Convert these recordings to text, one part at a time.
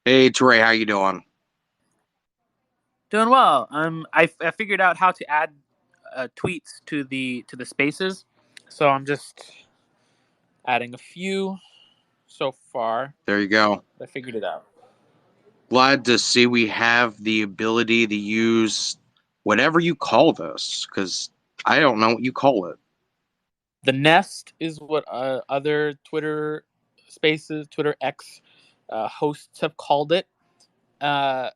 Hey Trey, how you doing? Doing well. I figured out how to add tweets to the spaces, so I'm just adding a few so far. There you go. I figured it out. Glad to see we have the ability to use whatever you call this, because I don't know what you call it. The nest is what other Twitter spaces, Twitter X hosts have called it. Uh,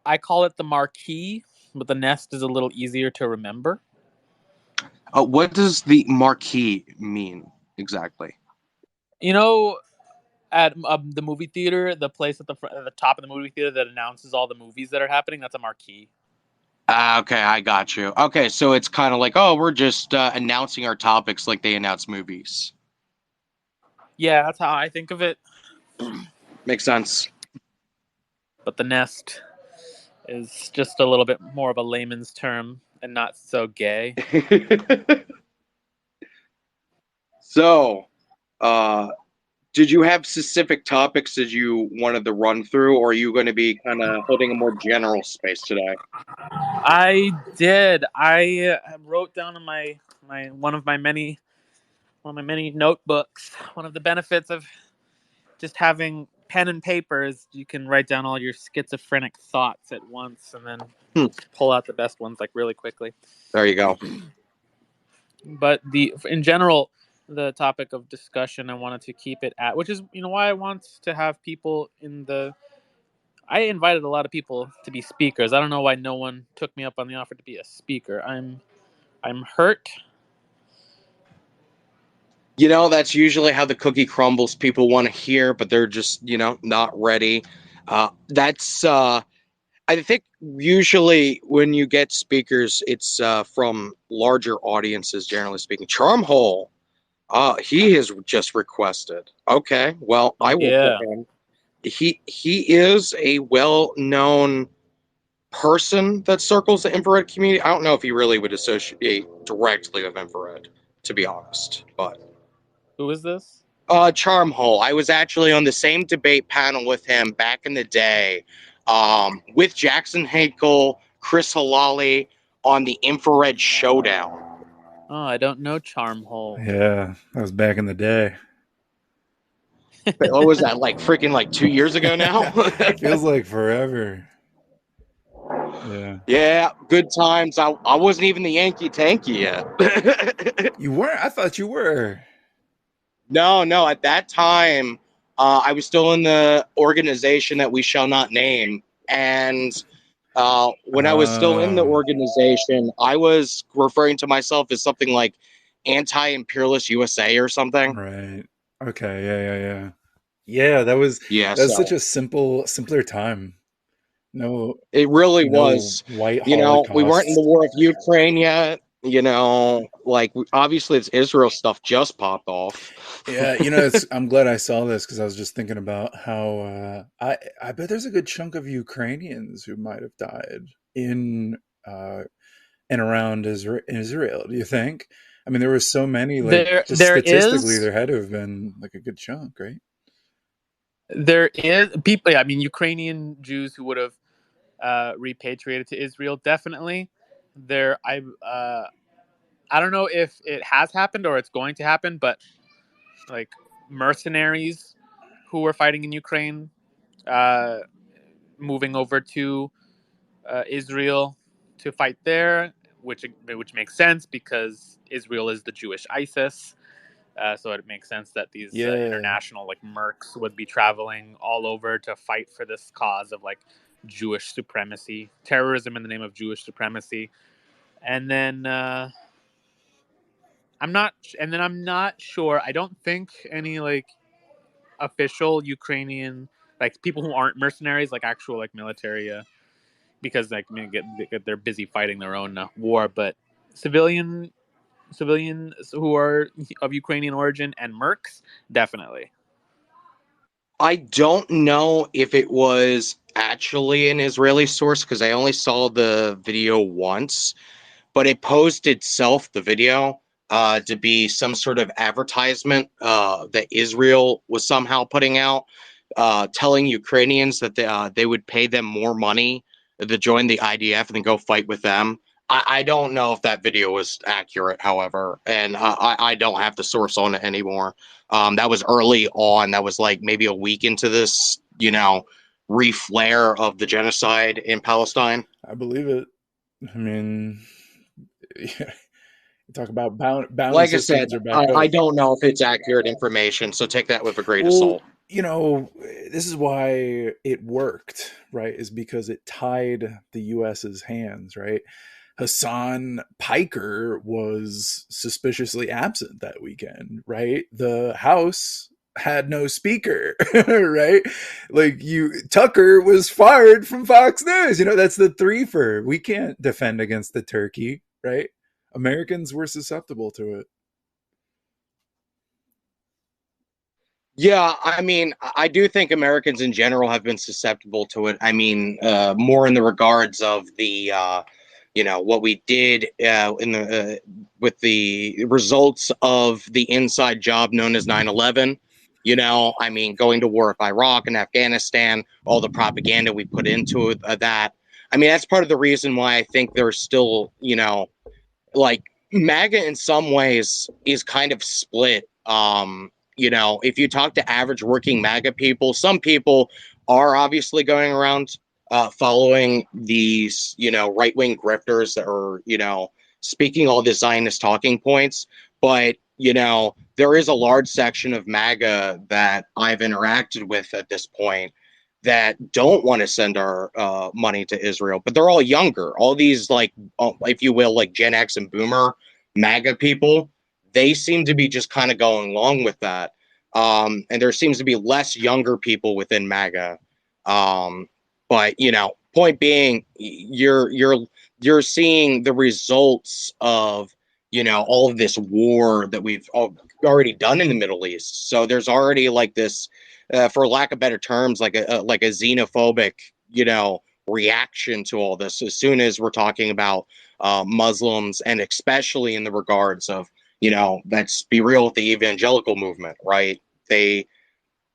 I call it the marquee, but the nest is a little easier to remember. What does the marquee mean exactly? You know, at the movie theater, the place at the top of the movie theater that announces all the movies that are happening, that's a marquee. Okay, I got you. Okay, so it's kind of like, oh, we're just announcing our topics like they announce movies. Yeah, that's how I think of it. Makes sense. But the nest is just a little bit more of a layman's term and not so gay. So, uh, did you have specific topics that you wanted to run through, or are you going to be kind of holding a more general space today? I did. I wrote down in my one of my many notebooks. One of the benefits of just having pen and paper is you can write down all your schizophrenic thoughts at once and then Hmm, pull out the best ones like really quickly. there you go. But the in general, the topic of discussion I wanted to keep it at, which is why I want to have people in the. I invited a lot of people to be speakers. I don't know why no one took me up on the offer to be a speaker. I'm hurt. That's usually how the cookie crumbles. People want to hear, but they're just, not ready. I think usually when you get speakers, it's from larger audiences, generally speaking. Charm Hole, he has just requested. Okay, well, Oh I will put yeah, him. He is a well-known person that circles the infrared community. I don't know if he really would associate directly with infrared, to be honest, but. who is this? Charm Hole. I was actually on the same debate panel with him back in the day, with Jackson Hinkle, Chris Halali on the Infrared Showdown. Oh, I don't know Charm Hole. Yeah, that was back in the day. What was that, like freaking like 2 years ago now? Feels like forever. Yeah. Yeah, good times. I wasn't even the Yankee Tanky yet. You weren't? I thought you were. No, no. At that time, I was still in the organization that we shall not name, and when I was still in the Oh, organization, I was referring to myself as something like anti-imperialist USA or something. right. Okay, yeah. Yeah, that was Yeah, such so a simpler time. No it really no was. white We weren't in the holocaust. war of Ukraine yet. Like obviously, it's Israel stuff just popped off. Yeah, I'm glad I saw this because I was just thinking about how I bet there's a good chunk of Ukrainians who might have died in uh and around Israel. Do you think? I mean, there were so many, like, just There statistically, is there had to have been like a good chunk, right? there is people. Yeah, I mean Ukrainian Jews who would have repatriated to Israel. Definitely, there. I don't know if it has happened or it's going to happen, but like mercenaries who were fighting in Ukraine, uh, moving over to Israel to fight there, which makes sense because Israel is the Jewish ISIS. So it makes sense that these Yeah, international like mercs would be traveling all over to fight for this cause of like Jewish supremacy, terrorism in the name of Jewish supremacy. And then I'm not sure. I don't think any like official Ukrainian like people who aren't mercenaries, like actual like military, because like I mean, they're busy fighting their own war, but civilian civilians who are of Ukrainian origin and mercs definitely. I don't know if it was actually an Israeli source because I only saw the video once, but it posed itself, the video, to be some sort of advertisement that Israel was somehow putting out. telling Ukrainians that they would pay them more money to join the IDF and then go fight with them. I don't know if that video was accurate, however, and I don't have the source on it anymore. That was early on. That was like maybe a week into this, reflare of the genocide in Palestine. I believe it. I mean, yeah, talk about bounty Like I said, systems are back I up. don't know if it's accurate information, so take that with a grain of Well, salt. this is why it worked, right? Is because it tied the US's hands, right? Hassan Piker was suspiciously absent that weekend, right? The House had no speaker, right? Like Tucker was fired from Fox News. That's the threefer. We can't defend against the turkey, right? Americans were susceptible to it. Yeah, I mean, I do think Americans in general have been susceptible to it. I mean, more in the regards of what we did in the with the results of the inside job known as 9/11. I mean, going to war with Iraq and Afghanistan, all the propaganda we put into that. I mean, that's part of the reason why I think there's still, like MAGA in some ways is kind of split. If you talk to average working MAGA people, some people are obviously going around following these, right wing grifters that are, speaking all the Zionist talking points. But, there is a large section of MAGA that I've interacted with at this point that don't want to send our money to Israel, but they're all younger. All these, like, if you will, like Gen X and Boomer MAGA people, they seem to be just kind of going along with that. And there seems to be less younger people within MAGA. But point being, you're seeing the results of all of this war that we've already done in the Middle East. So there's already like this, for lack of better terms, like a xenophobic, reaction to all this. As soon as we're talking about Muslims, and especially in the regards of, let's be real with the evangelical movement, right?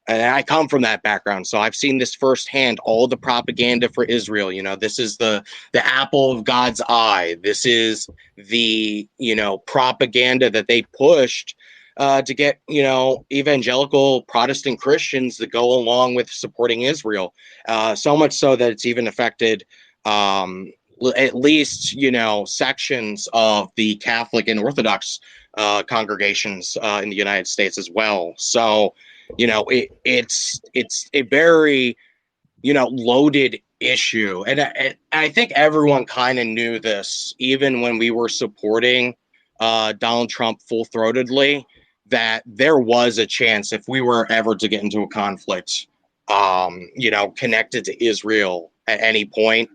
And I come from that background, so I've seen this firsthand. All the propaganda for Israel, this is the apple of God's eye. This is the propaganda that they pushed to get evangelical Protestant Christians to go along with supporting Israel. So much so that it's even affected at least sections of the Catholic and Orthodox congregations in the United States as well. So it's a very loaded issue, and I think everyone kind of knew this even when we were supporting Donald Trump full-throatedly, that there was a chance if we were ever to get into a conflict connected to Israel at any point,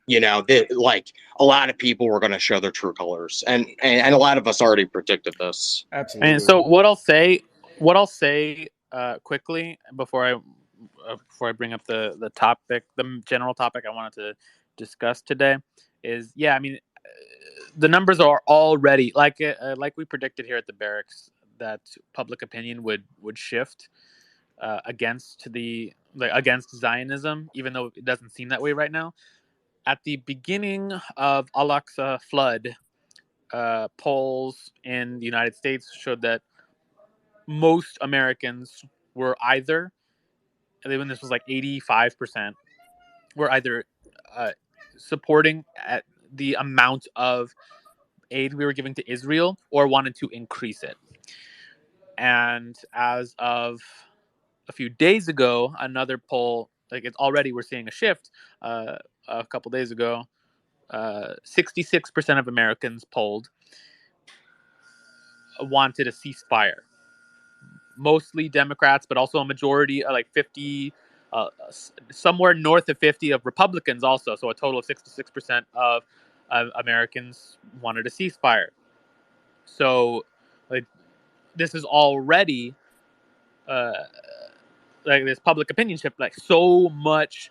like a lot of people were going to show their true colors, and a lot of us already predicted this. And Absolutely. so what I'll say quickly before I bring up the topic, the general topic I wanted to discuss today is, yeah, I mean, the numbers are already like we predicted here at the Barracks, that public opinion would shift against Zionism, even though it doesn't seem that way right now. At the beginning of Al-Aqsa flood, polls in the United States showed that most Americans were either, when this was like 85%, were either uh, supporting at the amount of aid we were giving to Israel or wanted to increase it. And as of a few days ago, another poll, like, it's already, we're seeing a shift. A couple days ago, 66% of Americans polled wanted a ceasefire. Mostly Democrats, but also a majority, like 50, somewhere north of 50 of Republicans also. So a total of 66% of Americans wanted a ceasefire. So, like, this is already uh, like this public opinion shift. Like, so much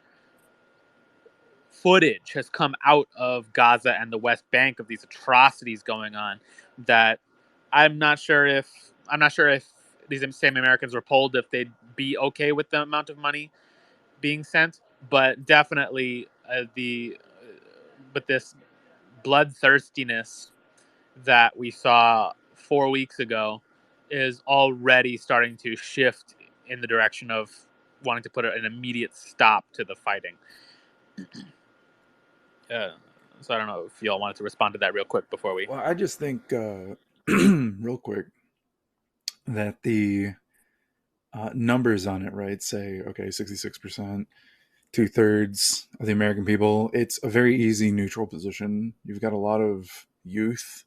footage has come out of Gaza and the West Bank of these atrocities going on that I'm not sure if these same Americans were polled if they'd be okay with the amount of money being sent, but definitely but this bloodthirstiness that we saw 4 weeks ago is already starting to shift in the direction of wanting to put an immediate stop to the fighting. So I don't know if y'all wanted to respond to that real quick before we. Well, I just think, real quick, that the numbers on it, right, say, okay, 66%, 2/3 of the American people. It's a very easy neutral position. You've got a lot of youth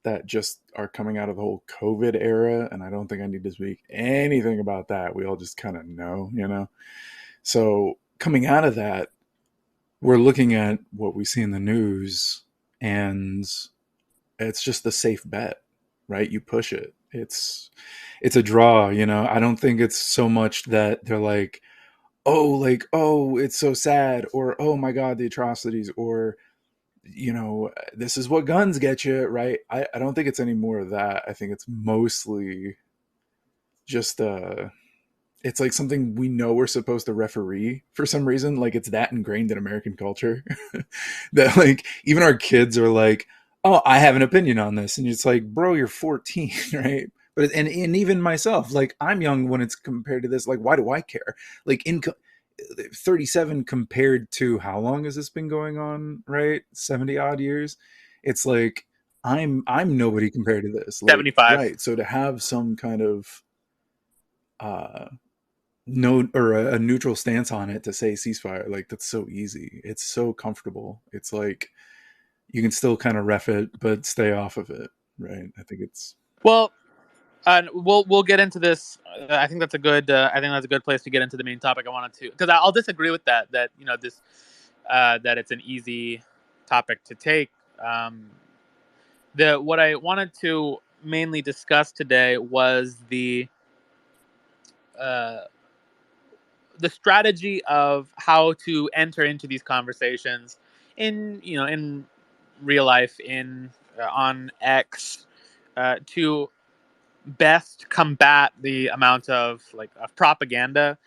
that just are coming out of the whole COVID era, and I don't think I need to speak anything about that. We all just kind of know, you know? So coming out of that, we're looking at what we see in the news, and it's just a safe bet, right? You push it. It's a draw, you know? I don't think it's so much that they're like, oh, it's so sad, or oh my God, the atrocities, or this is what guns get you, right? I don't think it's any more of that. I think it's mostly just it's like something we know we're supposed to referee for some reason. Like it's that ingrained in American culture that like even our kids are like, oh, I have an opinion on this, and it's like, bro, you're 14, right? But and even myself, like I'm young when it's compared to this. Like, why do I care? Like 37 compared to how long has this been going on, right? 70 odd years. It's like I'm nobody compared to this. Like, 75. right. So to have some kind of uh no or a neutral stance on it, to say ceasefire, like that's so easy. It's so comfortable. It's like you can still kind of ref it but stay off of it, right? I think it's Well, we'll get into this. I think that's a good. I think that's a good place to get into the main topic I wanted to, because I'll disagree with that. That this that it's an easy topic to take. What I wanted to mainly discuss today was uh, the strategy of how to enter into these conversations in real life, on X, to best combat the amount of propaganda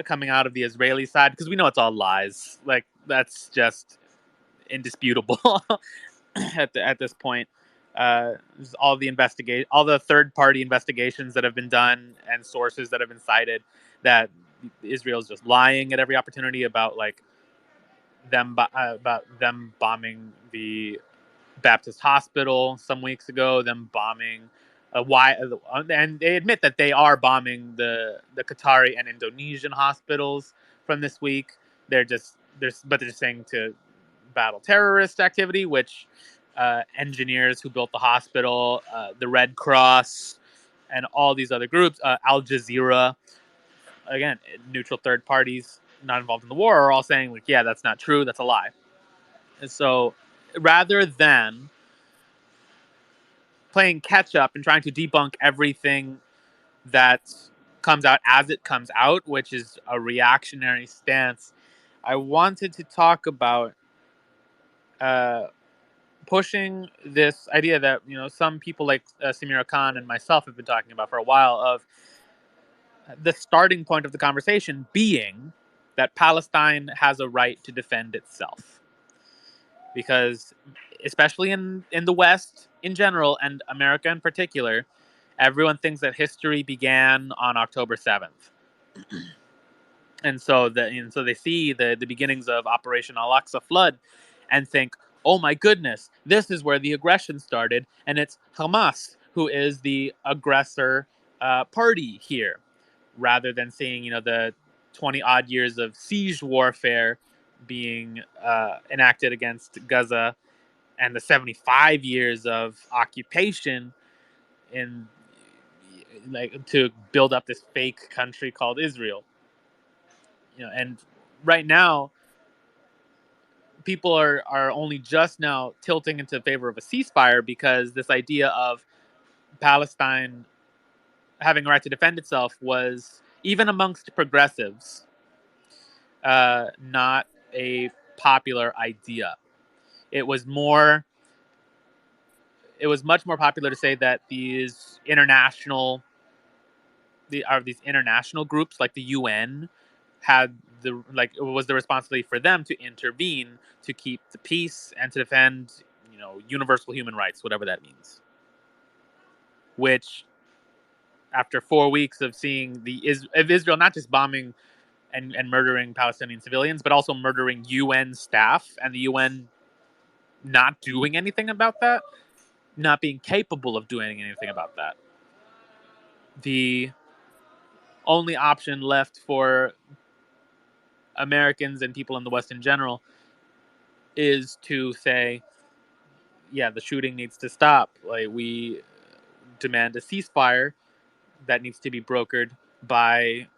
coming out of the Israeli side, because we know it's all lies. Like that's just indisputable at this point. All the third party investigations that have been done and sources that have been cited, that Israel's just lying at every opportunity about them bombing the Baptist hospital some weeks ago, them bombing and they admit that they are bombing the Qatari and Indonesian hospitals from this week. But they're just saying to battle terrorist activity, which engineers who built the hospital, the Red Cross, and all these other groups, Al Jazeera, again, neutral third parties not involved in the war, are all saying like, yeah, that's not true, that's a lie. And so rather than playing catch up and trying to debunk everything that comes out as it comes out, which is a reactionary stance, I wanted to talk about uh, pushing this idea that some people like Samira Khan and myself have been talking about for a while, of the starting point of the conversation being that Palestine has a right to defend itself, because especially in the West in general and America in particular, everyone thinks that history began on October 7th. And so they see the beginnings of Operation Al-Aqsa Flood and think, oh my goodness, this is where the aggression started, and it's Hamas who is the aggressor party here, rather than seeing the 20 odd years of siege warfare being enacted against Gaza, and the 75 years of occupation in to build up this fake country called Israel. And right now people are only just now tilting into favor of a ceasefire, because this idea of Palestine having a right to defend itself was, even amongst progressives, not a popular idea. It was much more popular to say that these international these international groups like the UN had the like it was the responsibility for them to intervene to keep the peace and to defend universal human rights, whatever that means. Which after 4 weeks of seeing of Israel not just bombing and murdering Palestinian civilians, but also murdering UN staff and the UN not doing anything about that, not being capable of doing anything about that. The only option left for Americans and people in the West in general is to say, yeah, the shooting needs to stop. Like, we demand a ceasefire that needs to be brokered by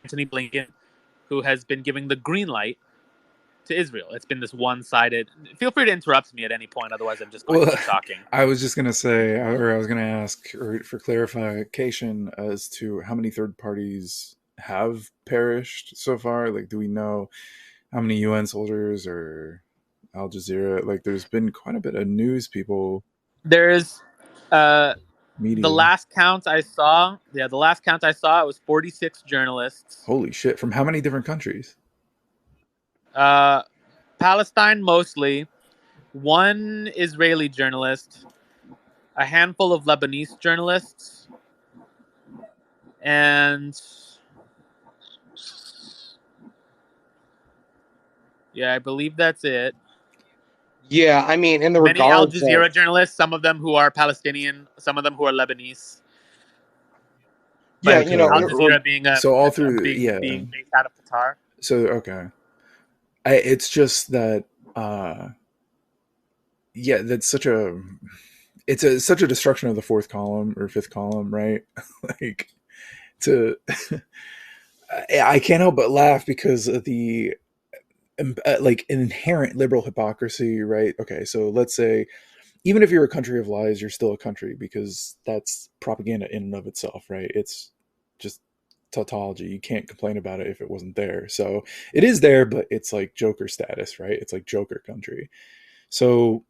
Anthony Blinken, who has been giving the green light to Israel. It's been this one-sided. Feel free to interrupt me at any point, otherwise I'm just going to Well, keep talking. I was just gonna say, or I was gonna ask for clarification as to how many third parties have perished so far. Like, do we know how many UN soldiers or Al Jazeera? Like, there's been quite a bit of news people, There's uh, the media. last count I saw. Yeah, the last count I saw, it was 46 journalists. Holy shit! From how many different countries? Uh, Palestine mostly. One Israeli journalist, a handful of Lebanese journalists, and yeah, I believe that's it. Yeah, I mean, in the Many Al regards of Jazeera journalists, some of them who are Palestinian, some of them who are Lebanese. yeah, But you know, Okay, Al Jazeera being so all through, yeah. being based out of Qatar. So okay, it's just that, uh, yeah, that's such a destruction of the fourth column or fifth column, right? Like, to I can't help but laugh because of the like inherent liberal hypocrisy, right? Okay, so let's say even if you're a country of lies, you're still a country because that's propaganda in and of itself, right? It's just tautology. You can't complain about it if it wasn't there. So it is there, but it's like Joker status, right? It's like Joker country. So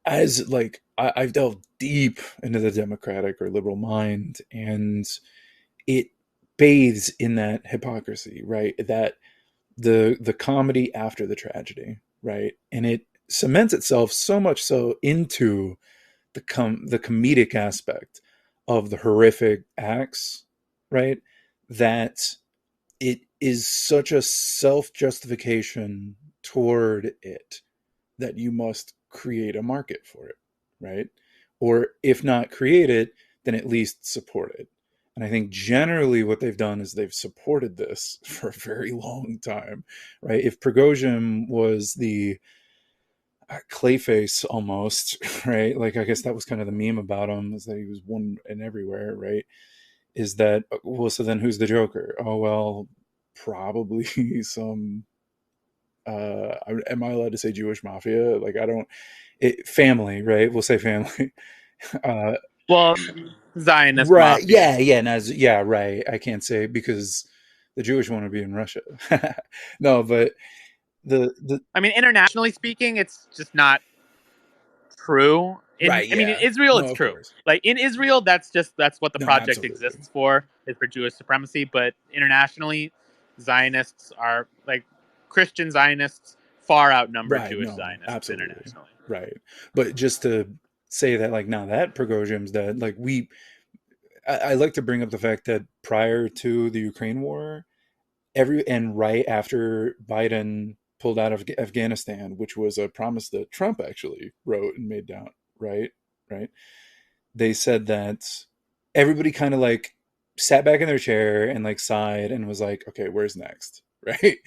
as like I've delved deep into the democratic or liberal mind, and it bathes in that hypocrisy, right? That the comedy after the tragedy, right? And it cements itself so much so into the comedic aspect of the horrific acts, right? That it is such a self justification toward it that you must create a market for it, right? Or if not create it, then at least support it. And I think generally what they've done is they've supported this for a very long time, right? If Prigozhin was the Clayface almost, right? Like, I guess that was kind of the meme about him, is that he was one and everywhere, right? Is that, well, so then who's the Joker? Oh, well, probably some am I allowed to say Jewish mafia? Like, I don't, family, right? We'll say family. uh Well, Zionist right, mafia. yeah, yeah, right. I can't say because the Jewish one would be in Russia. No, but the I mean, internationally speaking, it's just not true. right, In yeah, Israel, no, it's of true. course, Like in Israel, that's what the no, project absolutely, exists for, is for Jewish supremacy. But internationally, Zionists are like Christian Zionists far outnumber right, Jewish no, Zionists absolutely, internationally. right. But just to say that, like, now that Prigozhin's dead, like, I like to bring up the fact that prior to the Ukraine war, and right after Biden pulled out of Afghanistan, which was a promise that Trump actually wrote and made down, right? Right. They said that everybody kind of like sat back in their chair and like sighed and was like, okay, where's next? Right.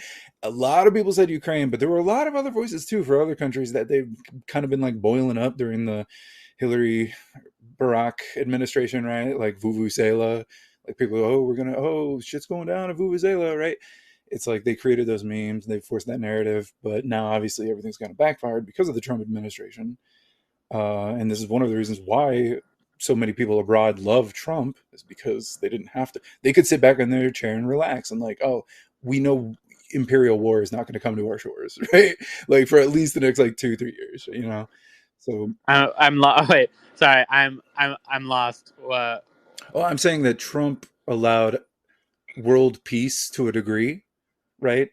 A lot of people said Ukraine, but there were a lot of other voices too for other countries that they've kind of been like boiling up during the Hillary Barack administration, right? Like Vuvuzela, like people, oh, shit's going down at Vuvuzela, right? It's like they created those memes and they forced that narrative, but now obviously everything's kind of backfired because of the Trump administration. And this is one of the reasons why so many people abroad love Trump, is because they didn't have to. They could sit back in their chair and relax and like, oh, we know imperial war is not going to come to our shores, right? Like for at least the next like 2-3 years, you know. So, Wait, sorry, I'm lost. oh, I'm saying that Trump allowed world peace to a degree, right?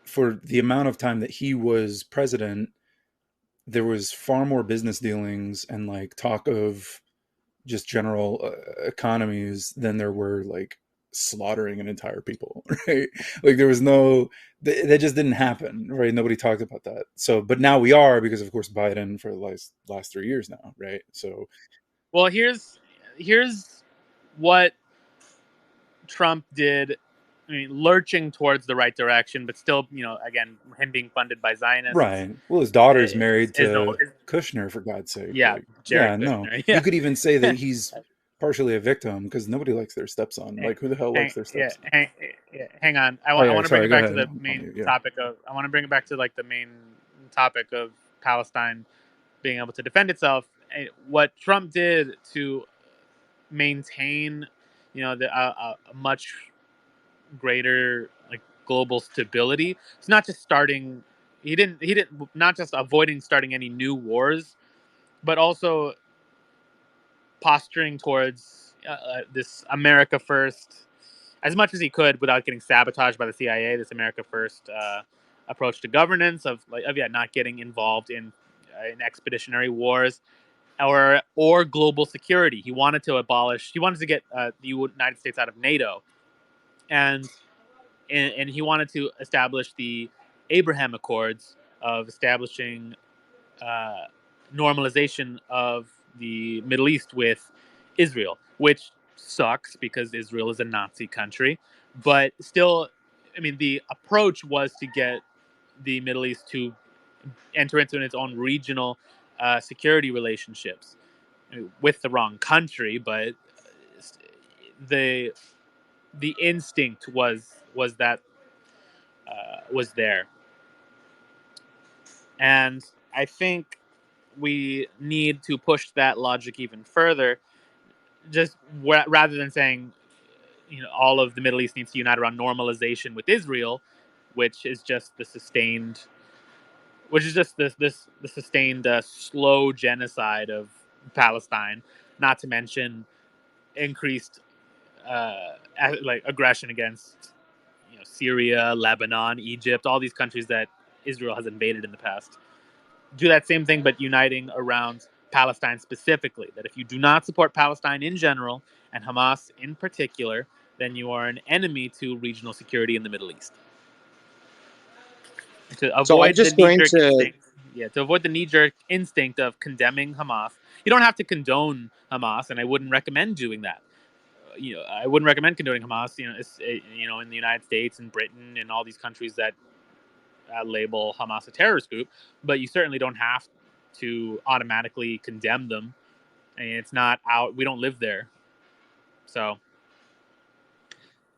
For the amount of time that he was president, there was far more business dealings and like talk of just general economies than there were like slaughtering an entire people, right? Like there was no that just didn't happen, right? Nobody talked about that. So, but now we are, because of course Biden for the last 3 years now, right? So, Well, here's what Trump did. I mean, lurching towards the right direction, but still, again, him being funded by Zionists right. Well, his daughter's is, married is, to is Kushner, for God's sake. yeah, Like, Jared yeah, no, Kushner. you Yeah. could even say that he's partially a victim because nobody likes their stepson. Like, who the hell likes their stepson? Hang on. Oh I yeah, want to bring sorry. it Go back to ahead. the On main you. Yeah. topic of. I want to bring it back to like the main topic of Palestine being able to defend itself. What Trump did to maintain, a much greater like global stability. It's not just starting. He didn't not just avoiding starting any new wars, but also posturing towards this America first as much as he could without getting sabotaged by the CIA. This America first approach to governance of not getting involved in expeditionary wars or global security. He wanted to abolish. He wanted to get the United States out of NATO, and and he wanted to establish the Abraham Accords of establishing uh, normalization of the Middle East with Israel, which sucks because Israel is a Nazi country. But still, I mean, the approach was to get the Middle East to enter into its own regional security relationships with the wrong country, but the the instinct was that was there, and I think we need to push that logic even further. Just rather than saying, all of the Middle East needs to unite around normalization with Israel, which is just the sustained, which is just the sustained slow genocide of Palestine, not to mention increased like aggression against Syria, Lebanon, Egypt, all these countries that Israel has invaded in the past. Do that same thing, but uniting around Palestine specifically. That if you do not support Palestine in general and Hamas in particular, then you are an enemy to regional security in the Middle East. To So I'm avoid the just knee going jerk to. instinct, to avoid the knee jerk instinct of condemning Hamas, you don't have to condone Hamas, and I wouldn't recommend doing that. I wouldn't recommend condoning Hamas. In the United States and Britain and all these countries that label Hamas a terrorist group, but you certainly don't have to automatically condemn them. I mean, it's not out. We don't live there, so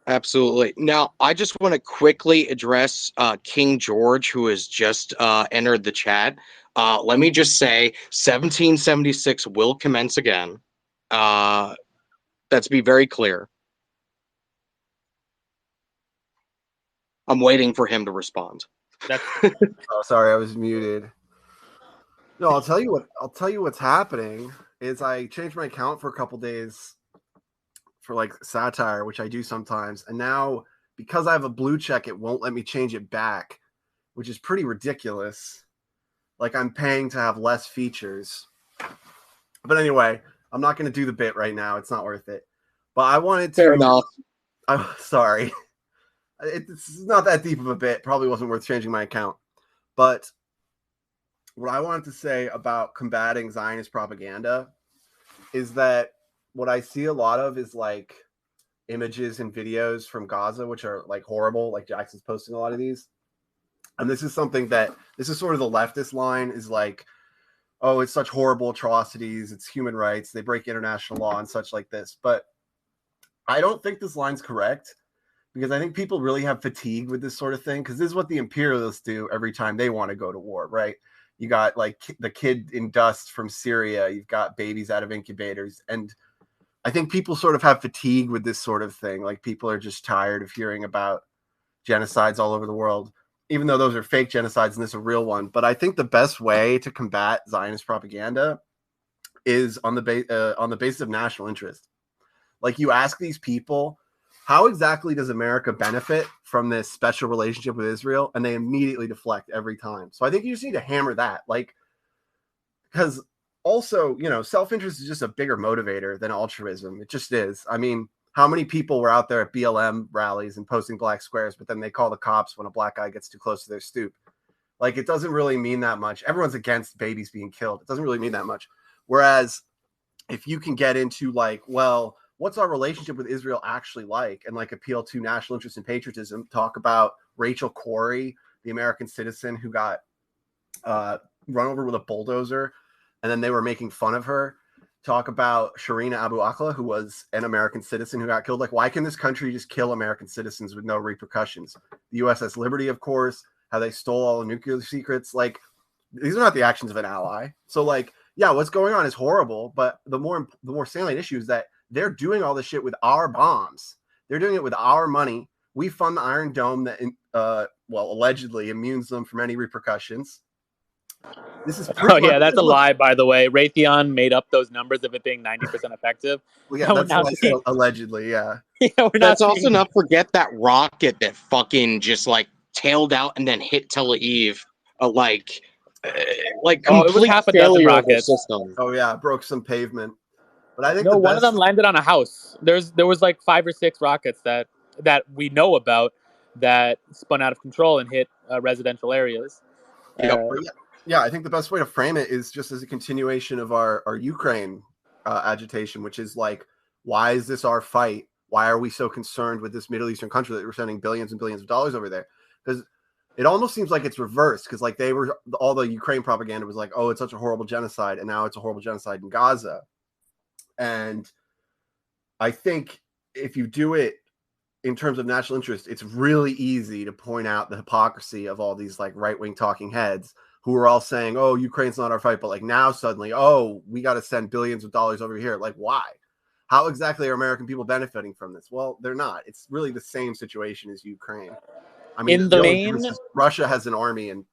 Absolutely. Now, I just want to quickly address King George, who has just entered the chat. Let me just say 1776 will commence again. Let's be very clear. I'm waiting for him to respond. that's Oh, sorry, I was muted. No, I'll tell you what. I'll tell you what's happening is I changed my account for a couple days for like satire, which I do sometimes, and now because I have a blue check, it won't let me change it back, which is pretty ridiculous. Like I'm paying to have less features. But anyway, I'm not going to do the bit right now. It's not worth it. But I wanted to. Fair enough. I'm sorry. It's not that deep of a bit. Probably wasn't worth changing my account. But what I wanted to say about combating Zionist propaganda is that what I see a lot of is like images and videos from Gaza, which are like horrible. Like Jackson's posting a lot of these. And this is something that this is sort of the leftist line is like, oh, it's such horrible atrocities. It's human rights. They break international law and such like this. But I don't think this line's correct because I think people really have fatigue with this sort of thing because this is what the imperialists do every time they want to go to war, right? You got like the kid in dust from Syria. You've got babies out of incubators. And I think people sort of have fatigue with this sort of thing. Like people are just tired of hearing about genocides all over the world. even though those are fake genocides and this is a real one. But I think the best way to combat Zionist propaganda is on the basis of national interest. Like, you ask these people, how exactly does America benefit from this special relationship with Israel? And they immediately deflect every time. So I think you just need to hammer that. Like, because also, self-interest is just a bigger motivator than altruism. It just is. I mean, how many people were out there at BLM rallies and posting black squares, but then they call the cops when a black guy gets too close to their stoop? Like, it doesn't really mean that much. Everyone's against babies being killed. It doesn't really mean that much. Whereas if you can get into like, well, what's our relationship with Israel actually like, and like appeal to national interest and patriotism, talk about Rachel Corrie, the American citizen who got run over with a bulldozer, and then they were making fun of her. Talk about Shireen Abu Akleh, who was an American citizen who got killed. Like, why can this country just kill American citizens with no repercussions? The USS Liberty, of course, how they stole all the nuclear secrets. Like, these are not the actions of an ally. So, like, yeah, what's going on is horrible, but the more salient issue is that they're doing all this shit with our bombs. They're doing it with our money. We fund the Iron Dome that, allegedly immunes them from any repercussions. This is That's a lie, by the way. Raytheon made up those numbers of it being 90% effective. Well, yeah, that's what I said, allegedly, yeah. Let's also not forget that rocket that fucking just like tailed out and then hit Tel Aviv. Like complete it was half a dozen failure of the rockets. system. Oh yeah, broke some pavement. But I think one of them landed on a house. There was like 5 or 6 rockets that we know about that spun out of control and hit residential areas. Yeah, I think the best way to frame it is just as a continuation of our Ukraine agitation, which is like, why is this our fight? Why are we so concerned with this Middle Eastern country that we're sending billions and billions of dollars over there? Because it almost seems like it's reversed, because like all the Ukraine propaganda was like, oh, it's such a horrible genocide, and now it's a horrible genocide in Gaza. And I think if you do it in terms of national interest, it's really easy to point out the hypocrisy of all these like right-wing talking heads who are all saying, oh, Ukraine's not our fight, but like now suddenly, oh, we got to send billions of dollars over here. Like, why? How exactly are American people benefiting from this? Well, they're not. It's really the same situation as Ukraine. I mean, the only difference is Russia has an army and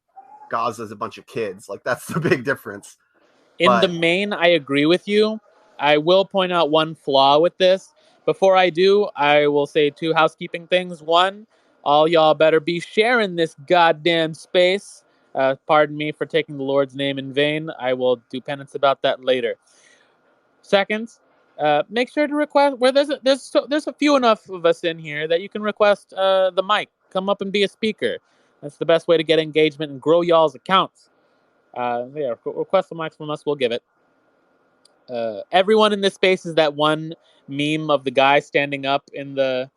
Gaza has a bunch of kids. Like, that's the big difference. In the main, I agree with you. I will point out one flaw with this. Before I do, I will say 2 housekeeping things. One, all y'all better be sharing this goddamn space. Pardon me for taking the Lord's name in vain. I will do penance about that later. Second, make sure to request where there's a few enough of us in here that you can request the mic. Come up and be a speaker. That's the best way to get engagement and grow y'all's accounts. Request the mic from us. We'll give it. Everyone in this space is that one meme of the guy standing up in the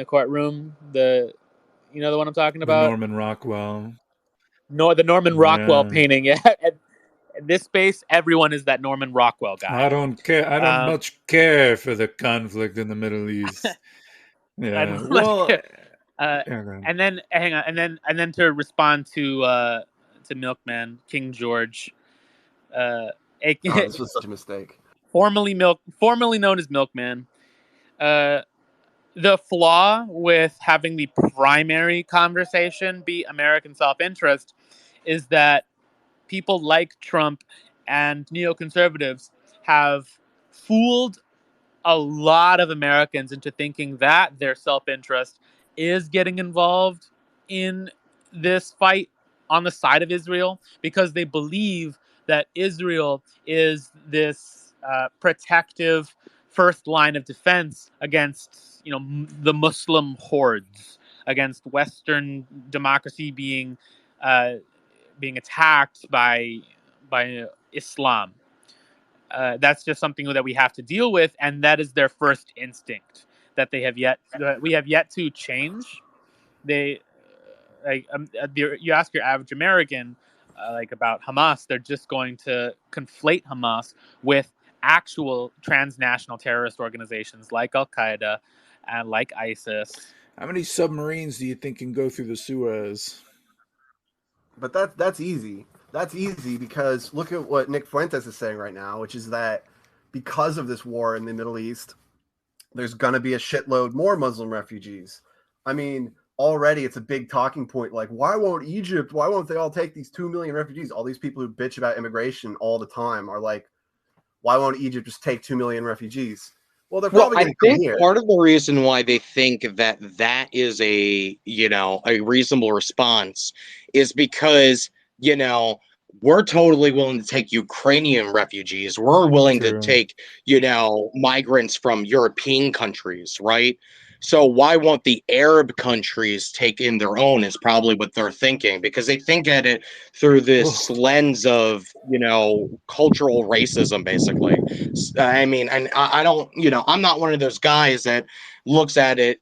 courtroom. The one I'm talking about. The Norman Rockwell. The Norman Rockwell painting. Yeah. In this space, everyone is that Norman Rockwell guy. I don't care. I don't much care for the conflict in the Middle East. Yeah. Well. And then hang on, and then to respond to Milkman King George. This was such a mistake. Formerly known as Milkman. The flaw with having the primary conversation be American self-interest is that people like Trump and neoconservatives have fooled a lot of Americans into thinking that their self-interest is getting involved in this fight on the side of Israel, because they believe that Israel is this protective first line of defense against the Muslim hordes, against Western democracy being attacked by Islam. That's just something that we have to deal with, and that is their first instinct that we have yet to change. They you ask your average American about Hamas, they're just going to conflate Hamas with actual transnational terrorist organizations like Al Qaeda and like ISIS. How many submarines do you think can go through the Suez? But that's easy. That's easy because look at what Nick Fuentes is saying right now, which is that because of this war in the Middle East, there's going to be a shitload more Muslim refugees. I mean, already it's a big talking point. Like, why won't Egypt? Why won't they all take these 2 million refugees? All these people who bitch about immigration all the time are like, why won't Egypt just take 2 million refugees? Well, they're Well, probably I going to come think here. part of the reason why they think that that is a, a reasonable response is because, we're totally willing to take Ukrainian refugees. We're willing to True. take, migrants from European countries, right? So why won't the Arab countries take in their own is probably what they're thinking, because they think at it through this Well, lens of, cultural racism, basically. I mean, and I don't, I'm not one of those guys that looks at it,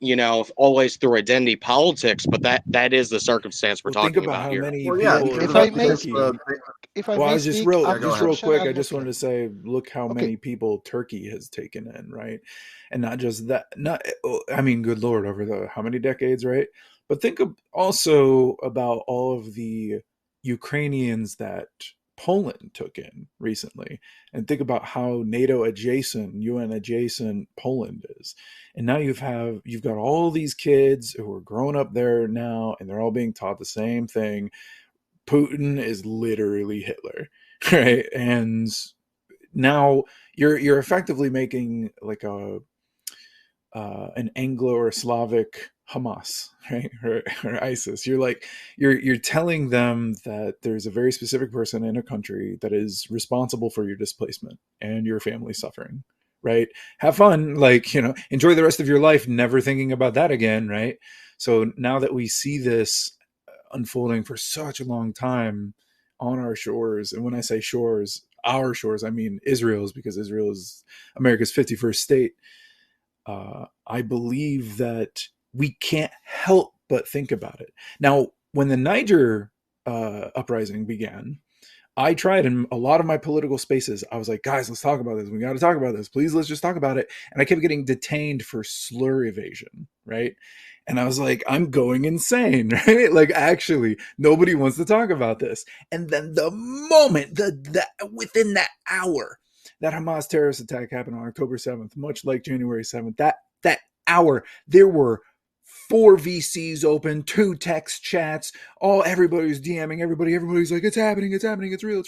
always through identity politics, but that is the circumstance we're think talking about about how here. many Well, yeah, people because are If in I that, may, because Turkey. if I Well, may I was just speak, I'm just go real Egyptian quick. and I just wanted Muslim. to say, look how Okay, many people Turkey has taken in, right? And not just that. Not, I mean, good lord, over the how many decades, right? But think also about all of the Ukrainians that Poland took in recently, and think about how NATO adjacent, UN adjacent Poland is. And now you've got all these kids who are growing up there now, and they're all being taught the same thing. Putin is literally Hitler, right? And now you're effectively making like a an Anglo or Slavic Hamas, right, or ISIS. You're like you're telling them that there's a very specific person in a country that is responsible for your displacement and your family suffering. Right? Have fun, like enjoy the rest of your life, never thinking about that again. Right? So now that we see this unfolding for such a long time on our shores, and when I say shores, our shores, I mean Israel's, because Israel is America's 51st state. I believe that we can't help but think about it. Now, when the Niger uprising began, I tried in a lot of my political spaces. I was like, guys, let's talk about this. We got to talk about this. Please, let's just talk about it. And I kept getting detained for slur evasion, right? And I was like, I'm going insane, right? Like, actually, nobody wants to talk about this. And then the moment, within that hour, that Hamas terrorist attack happened on October 7th, much like January 7th, that hour, there were 4 VCs open, 2 text chats, everybody's DMing everybody. Everybody's like, it's happening, it's real,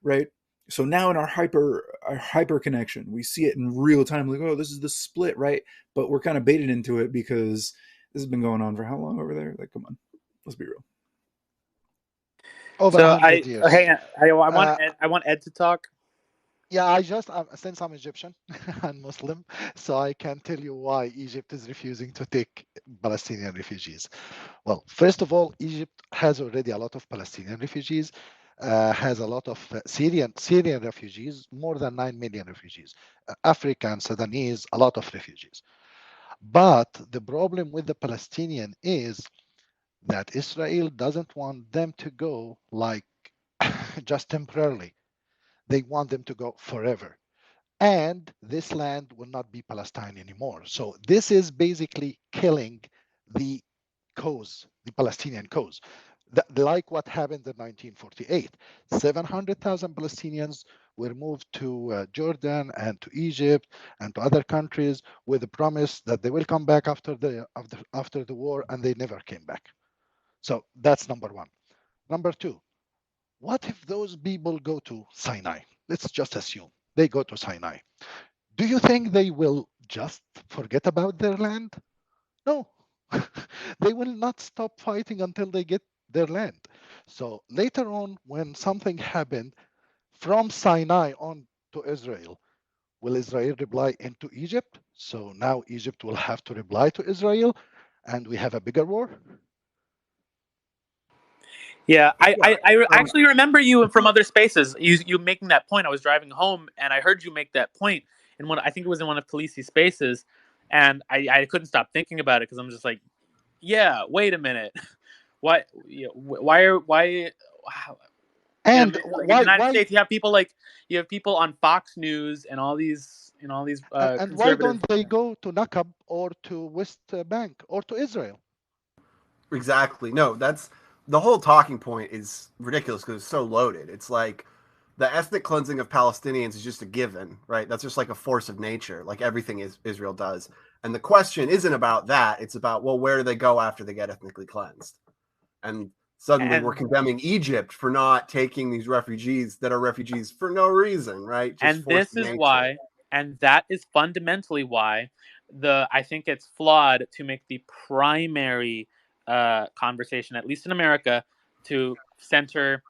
right? So now in our hyper connection, we see it in real time. Like, oh, this is the split, right? But we're kind of baited into it because this has been going on for how long over there? Like, come on, let's be real. over So 100 years. I want Ed to talk. Yeah, I just since I'm Egyptian and Muslim, so I can tell you why Egypt is refusing to take Palestinian refugees. Well, first of all, Egypt has already a lot of Palestinian refugees, has a lot of Syrian refugees, more than 9 million refugees, African, Sudanese, a lot of refugees. But the problem with the Palestinian is that Israel doesn't want them to go like just temporarily. They want them to go forever. And this land will not be Palestine anymore. So this is basically killing the cause, the Palestinian cause. Like what happened in 1948. 700,000 Palestinians were moved to Jordan and to Egypt and to other countries with the promise that they will come back after the war, and they never came back. So that's number one. Number two, what if those people go to Sinai? Let's just assume they go to Sinai. Do you think they will just forget about their land? No. They will not stop fighting until they get their land. So later on, when something happened from Sinai on to Israel, will Israel reply into Egypt? So now Egypt will have to reply to Israel, and we have a bigger war? Yeah, I Um, actually remember you from other spaces. You making that point. I was driving home and I heard you make that point in one. I think it was in one of Khaleesi's spaces, and I couldn't stop thinking about it because I'm just like, yeah, wait a minute, why in And the why United why States you have people on Fox News and all these and why conservative. don't they go to Nakab or to West Bank or to Israel? Exactly. No, that's the whole talking point is ridiculous because it's so loaded. It's like the ethnic cleansing of Palestinians is just a given, right? That's just like a force of nature, like everything Israel does. And the question isn't about that. It's about, well, where do they go after they get ethnically cleansed? And suddenly we're condemning Egypt for not taking these refugees that are refugees for no reason, right? And this is why, and that is fundamentally why I think it's flawed to make the primary conversation, at least in America, to center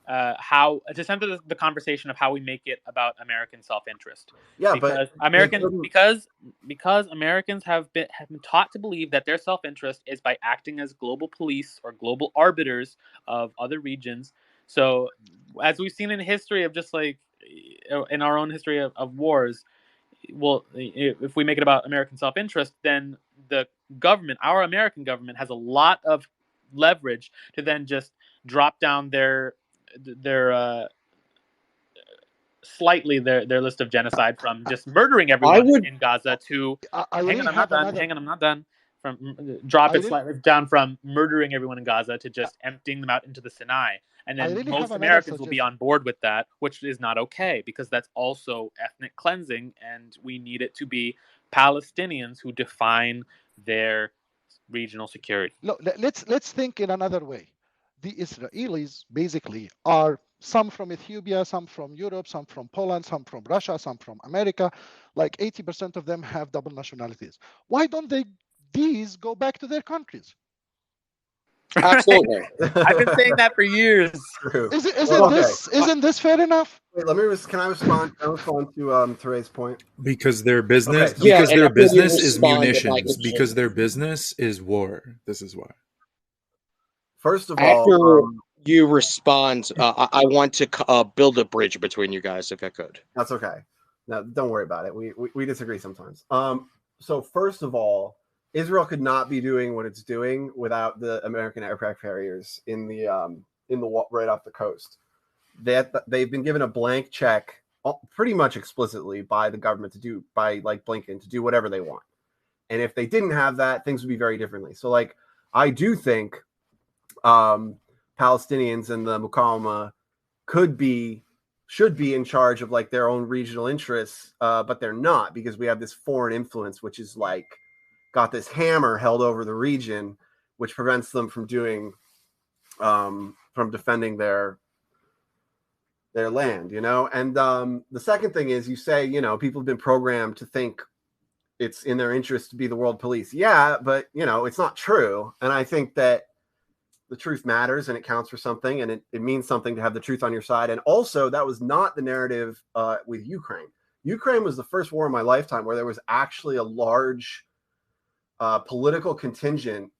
the conversation of how we make it about American self-interest. Yeah, because Americans have been taught to believe that their self-interest is by acting as global police or global arbiters of other regions. So, as we've seen in history of just like in our own history of wars, well, if we make it about American self-interest, then the government, our American government, has a lot of leverage to then just drop down their slightly their list of genocide from just murdering everyone in Gaza to hang on, I'm not done. From drop it slightly down from murdering everyone in Gaza to just emptying them out into the Sinai. And then most Americans will be on board with that, which is not okay because that's also ethnic cleansing, and we need it to be Palestinians who define their regional security. Look, let's think in another way. The Israelis basically are some from Ethiopia, some from Europe, some from Poland, some from Russia, some from America. Like 80% of them have double nationalities. Why don't these go back to their countries? Absolutely. I've been saying that for years. True. Isn't this fair enough? Wait, can I respond? Can I respond to Teray's point? Because their business, Okay. because their business is munitions, because their business is war. This is why. First of after all, you respond, I want to build a bridge between you guys, if I could. That's okay. No, don't worry about it. We disagree sometimes. So first of all, Israel could not be doing what it's doing without the American aircraft carriers in the right off the coast. They've been given a blank check, pretty much explicitly by the government by Blinken to do whatever they want. And if they didn't have that, things would be very differently. So like, I do think Palestinians and the Muqawama should be in charge of like their own regional interests, but they're not, because we have this foreign influence, which is like got this hammer held over the region, which prevents them from doing from defending their land, And the second thing is, you say, people have been programmed to think it's in their interest to be the world police. Yeah, but it's not true. And I think that the truth matters and it counts for something, and it means something to have the truth on your side. And also, that was not the narrative with Ukraine. Ukraine was the first war in my lifetime where there was actually a large political contingent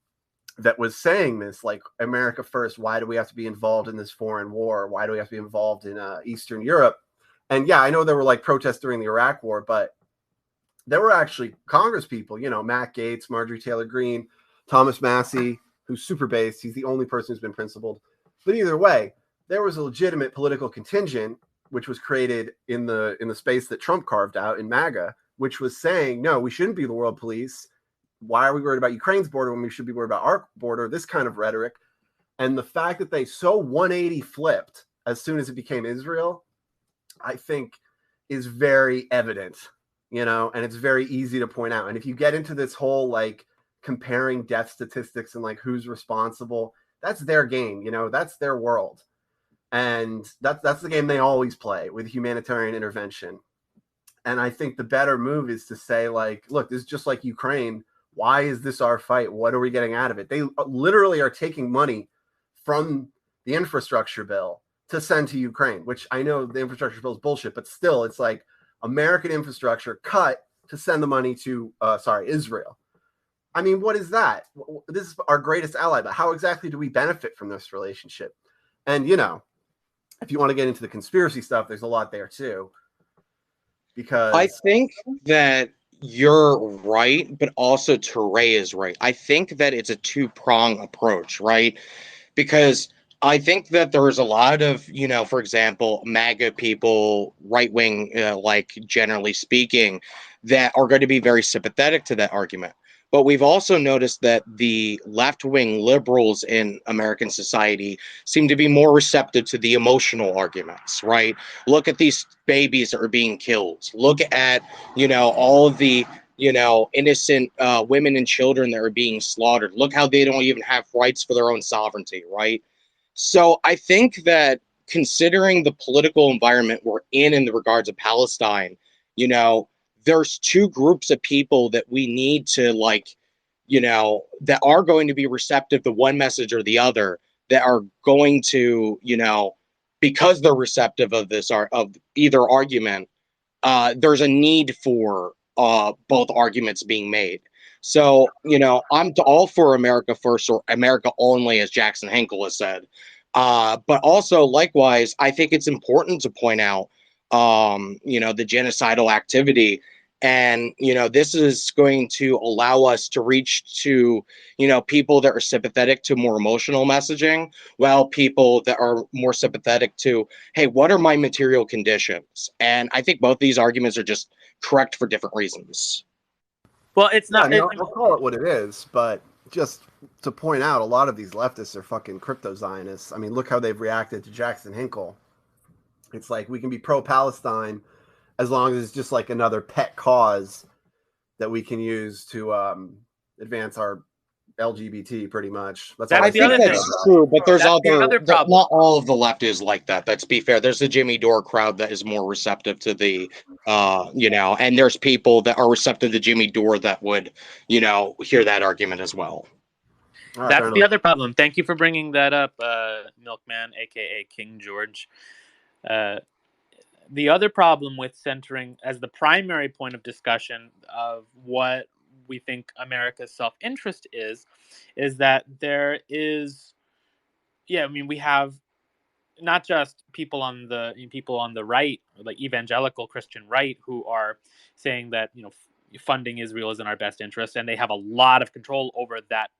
that was saying this, like, America first. Why do we have to be involved in this foreign war? Why do we have to be involved in Eastern Europe? And yeah, I know there were like protests during the Iraq war, but there were actually Congress people, Matt Gaetz, Marjorie Taylor Greene, Thomas Massey, who's super based. He's the only person who's been principled. But either way, there was a legitimate political contingent which was created in the space that Trump carved out in MAGA, which was saying, no, we shouldn't be the world police. Why are we worried about Ukraine's border when we should be worried about our border? This kind of rhetoric. And the fact that they so 180 flipped as soon as it became Israel, I think is very evident, and it's very easy to point out. And if you get into this whole like comparing death statistics and like who's responsible, that's their game, that's their world. And that's the game they always play with humanitarian intervention. And I think the better move is to say, like, look, this is just like Ukraine. Why is this our fight? What are we getting out of it? They literally are taking money from the infrastructure bill to send to Ukraine, which I know the infrastructure bill is bullshit, but still, it's like American infrastructure cut to send the money to, Israel. I mean, what is that? This is our greatest ally, but how exactly do we benefit from this relationship? And, if you want to get into the conspiracy stuff, there's a lot there too. Because I think that you're right, but also Teray is right. I think that it's a two-prong approach, right? Because I think that there's a lot of, for example, MAGA people, right-wing, like generally speaking, that are going to be very sympathetic to that argument. But we've also noticed that the left-wing liberals in American society seem to be more receptive to the emotional arguments, right? Look at these babies that are being killed. Look at, all of the, innocent women and children that are being slaughtered. Look how they don't even have rights for their own sovereignty, right? So I think that considering the political environment we're in the regards of Palestine, there's two groups of people that we need to that are going to be receptive to one message or the other, that are going to, because they're receptive of of either argument, there's a need for both arguments being made. So, I'm all for America first or America only, as Jackson Hinkle has said. But also, likewise, I think it's important to point out, the genocidal activity. And, this is going to allow us to reach to, people that are sympathetic to more emotional messaging, while people that are more sympathetic to, hey, what are my material conditions? And I think both these arguments are just correct for different reasons. Well, it's Yeah, I not. mean, I'll call it what it is, but just to point out, a lot of these leftists are fucking crypto Zionists. I mean, look how they've reacted to Jackson Hinkle. It's like we can be pro-Palestine as long as it's just like another pet cause that we can use to advance our LGBT, pretty much. That's I the think other that's thing. true, but there's That's the other problem. not all of the left is like that. Let's be fair. There's the Jimmy Dore crowd that is more receptive to the, and there's people that are receptive to Jimmy Dore that would, hear that argument as well. All right, That's the other problem. Thank you for bringing that up, Milkman, aka King George. The other problem with centering as the primary point of discussion of what we think America's self-interest is that there is, I mean, we have not just people on the right, like evangelical Christian right, who are saying that funding Israel is in our best interest, and they have a lot of control over that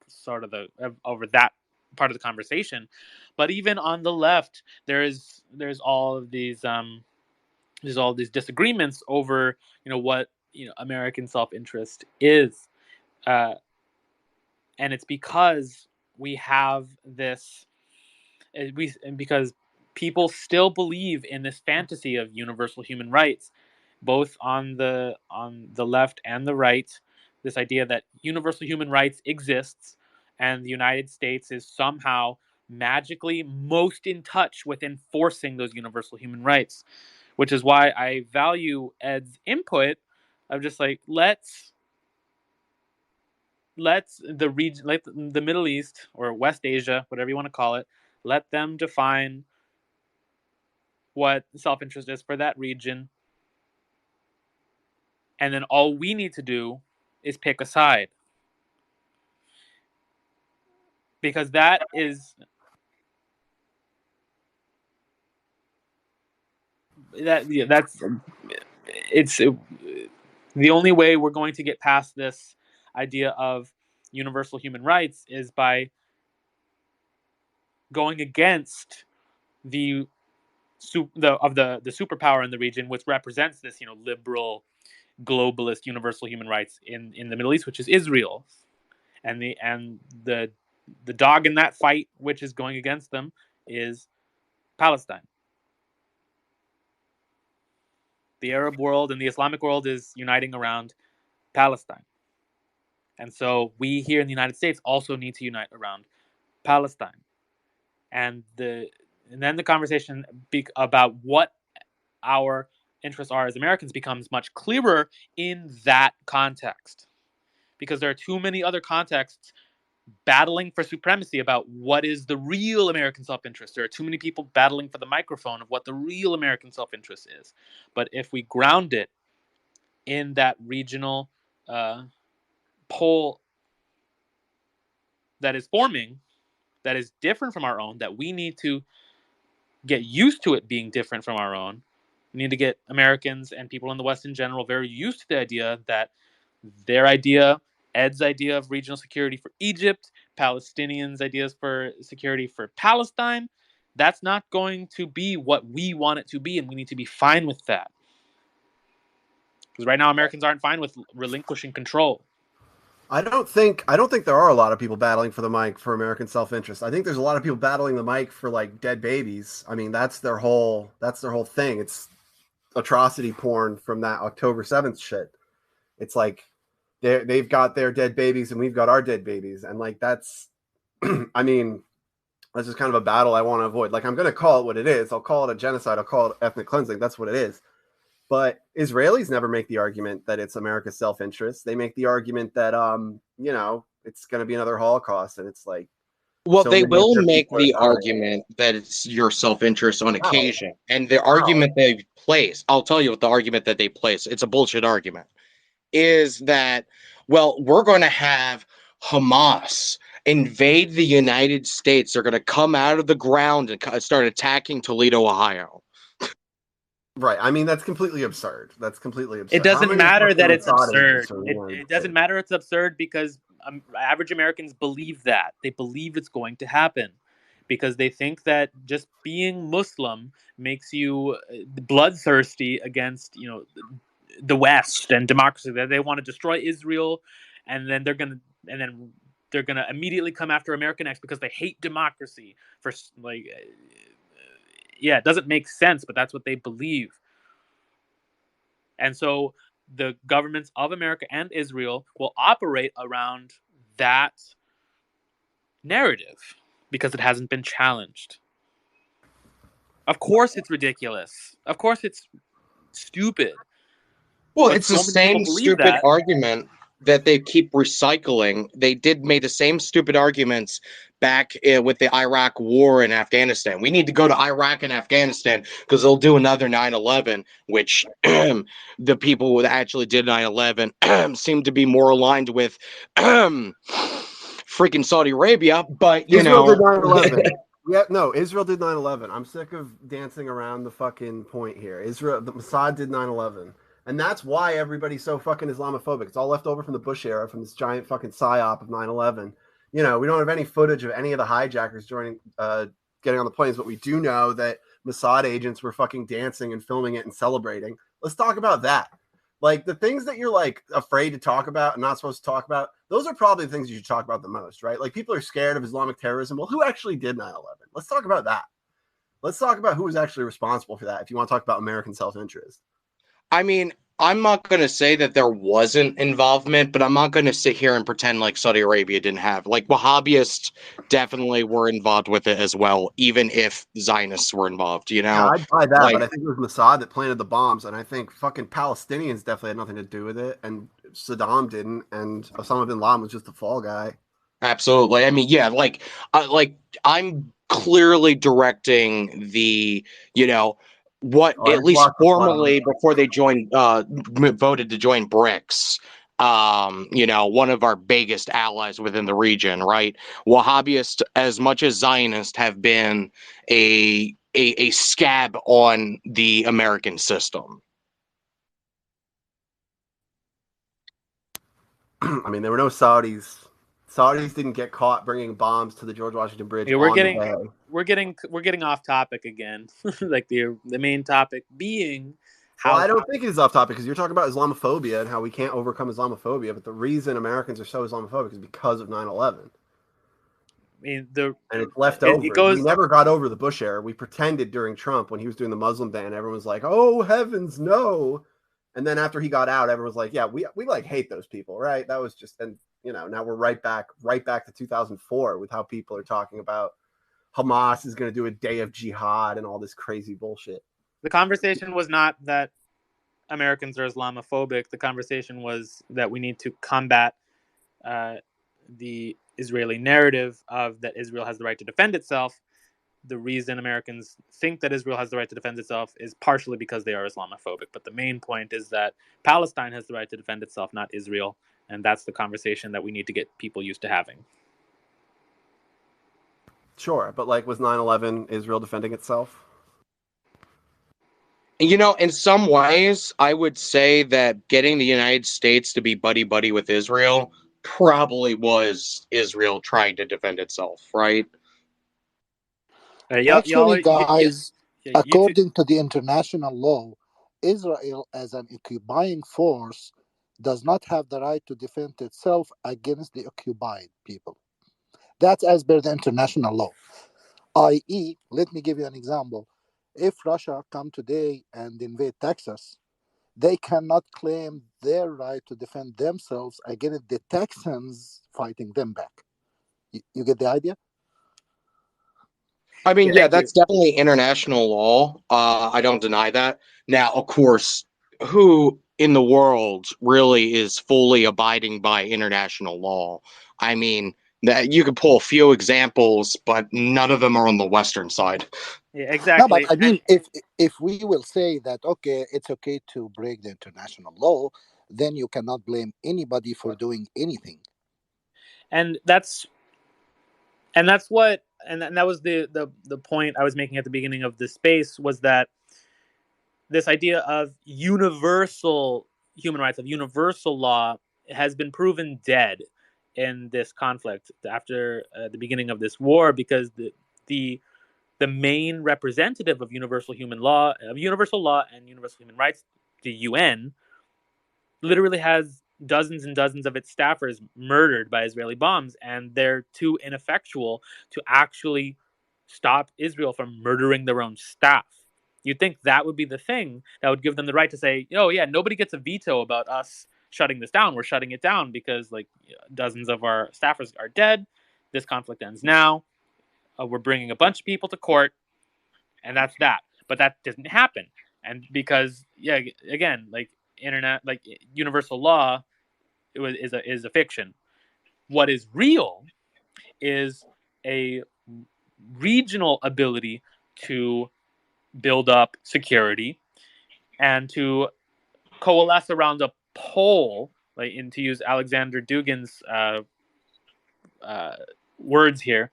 over that part of the conversation. But even on the left, there's all of these disagreements over what American self-interest is, and it's because we have this because people still believe in this fantasy of universal human rights, both on the left and the right. This idea that universal human rights exists, and the United States is somehow magically most in touch with enforcing those universal human rights, which is why I value Ed's input of just like let's the region, like the Middle East or West Asia, whatever you want to call it, let them define what self-interest is for that region, and then all we need to do is pick a side, because that's it's the only way we're going to get past this idea of universal human rights is by going against the superpower in the region, which represents this liberal globalist universal human rights in the Middle East, which is Israel, and the dog in that fight, which is going against them, is Palestine. The Arab world and the Islamic world is uniting around Palestine, and so we here in the United States also need to unite around Palestine, and then the conversation about what our interests are as Americans becomes much clearer in that context, because there are too many other contexts battling for supremacy about what is the real American self-interest. There are too many people battling for the microphone of what the real American self-interest is. But if we ground it in that regional pole that is forming, that is different from our own, that we need to get used to it being different from our own. We need to get Americans and people in the West in general very used to the idea that their idea, Ed's idea of regional security for Egypt, Palestinians' ideas for security for Palestine, that's not going to be what we want it to be, and we need to be fine with that. Because right now Americans aren't fine with relinquishing control. I don't think there are a lot of people battling for the mic for American self-interest. I think there's a lot of people battling the mic for like dead babies. I mean, that's their whole thing. It's atrocity porn from that October 7th shit. It's like they've got their dead babies and we've got our dead babies, and like that's, I mean, that's just kind of a battle I want to avoid. Like I'm going to call it what it is. I'll call it a genocide. I'll call it ethnic cleansing. That's what it is. But Israelis never make the argument that it's America's self-interest. They make the argument that you know, it's going to be another Holocaust, and it's like, Well, so they many of will their make people are the dying. argument that it's your self-interest on How? occasion. And the argument they place, I'll tell you what the argument that they place, it's a bullshit argument, is that, well, we're going to have Hamas invade the United States. They're going to come out of the ground and start attacking Toledo, Ohio. Right. I mean, that's completely absurd. That's completely absurd. It doesn't matter that it's absurd. It It doesn't matter it's absurd because average Americans believe that. They believe it's going to happen because they think that just being Muslim makes you bloodthirsty against, you know, the West and democracy. That they want to destroy Israel, and then they're gonna immediately come after American X because they hate democracy. For like, yeah, it doesn't make sense, but that's what they believe. And so the governments of America and Israel will operate around that narrative because it hasn't been challenged. Of course it's ridiculous. Of course it's stupid. Well, But it's the so many people same believe stupid that. argument that they keep recycling. They did make the same stupid arguments back with the Iraq war and Afghanistan. We need to go to Iraq and Afghanistan because they'll do another 9/11, which the people who actually did 9/11 seem to be more aligned with freaking Saudi Arabia. But, you Israel know. did 9/11. Yeah, no, Israel did 9/11. I'm sick of dancing around the fucking point here. The Mossad did 9/11. And that's why everybody's so fucking Islamophobic. It's all left over from the Bush era, from this giant fucking psyop of 9/11. You know, we don't have any footage of any of the hijackers getting on the planes, but we do know that Mossad agents were fucking dancing and filming it and celebrating. Let's talk about that. Like the things that you're like afraid to talk about and not supposed to talk about, those are probably the things you should talk about the most, right? Like people are scared of Islamic terrorism. Well, who actually did 9/11? Let's talk about that. Let's talk about who was actually responsible for that if you want to talk about American self-interest. I mean, I'm not going to say that there wasn't involvement, but I'm not going to sit here and pretend like Saudi Arabia didn't have. Like, Wahhabists definitely were involved with it as well, even if Zionists were involved, you Yeah, know? I'd buy that, Like, but I think it was Mossad that planted the bombs, and I think fucking Palestinians definitely had nothing to do with it, and Saddam didn't, and Osama bin Laden was just a fall guy. absolutely. I mean, yeah, like I'm clearly directing the, you know, what Oh, I at just least watched the formally flood. before they joined, voted to join BRICS. You know, one of our biggest allies within the region, right? Wahhabists, as much as Zionists, have been a scab on the American system. I mean, there were no Saudis. Saudis didn't get caught bringing bombs to the George Washington Bridge Yeah, on the day. we're getting off topic again. Like the main topic being Well, how I don't think it is off topic because you're talking about Islamophobia and how we can't overcome Islamophobia. But the reason Americans are so Islamophobic is because of 9/11. I mean And it's left it over. goes. We never got over the Bush era. We pretended during Trump when he was doing the Muslim ban, everyone was like, "Oh heavens, no!" And then after he got out, everyone was like, "Yeah, we like hate those people, right?" That was just, and you know, now we're right back to 2004 with how people are talking about Hamas is going to do a day of jihad and all this crazy bullshit. The conversation was not that Americans are Islamophobic. The conversation was that we need to combat the Israeli narrative of that Israel has the right to defend itself. The reason Americans think that Israel has the right to defend itself is partially because they are Islamophobic. But the main point is that Palestine has the right to defend itself, not Israel. And that's the conversation that we need to get people used to having. Sure, but like, was 9/11 Israel defending itself? You know, in some ways, I would say that getting the United States to be buddy-buddy with Israel probably was Israel trying to defend itself, right? Actually, guys, you two, according to the international law, Israel, as an occupying force, does not have the right to defend itself against the occupied people. That's as per the international law. I.e., let me give you an example. If Russia come today and invade Texas, they cannot claim their right to defend themselves against the Texans fighting them back. You get the idea? I mean, yeah, Thank you. that's definitely international law. I don't deny that. Now, of course, who in the world really is fully abiding by international law? I mean, that you could pull a few examples, but none of them are on the Western side. Yeah, No, but exactly. I mean, if we will say that okay, it's okay to break the international law, then you cannot blame anybody for doing anything. And that's what and that was the point I was making at the beginning of this space, was that this idea of universal human rights, of universal law, has been proven dead in this conflict after the beginning of this war, because the the main representative of universal law and universal human rights, the UN, literally has dozens and dozens of its staffers murdered by Israeli bombs, and they're too ineffectual to actually stop Israel from murdering their own staff. You'd think that would be the thing that would give them the right to say, "Oh yeah, nobody gets a veto about us shutting this down. We're shutting it down because like dozens of our staffers are dead. This conflict ends now. We're bringing a bunch of people to court, and that's that." But that didn't happen, and because yeah, again, like internet, like universal law, is a fiction. What is real is a regional ability to build up security and to coalesce around a pole, like, and to use Alexander Dugin's uh, words here,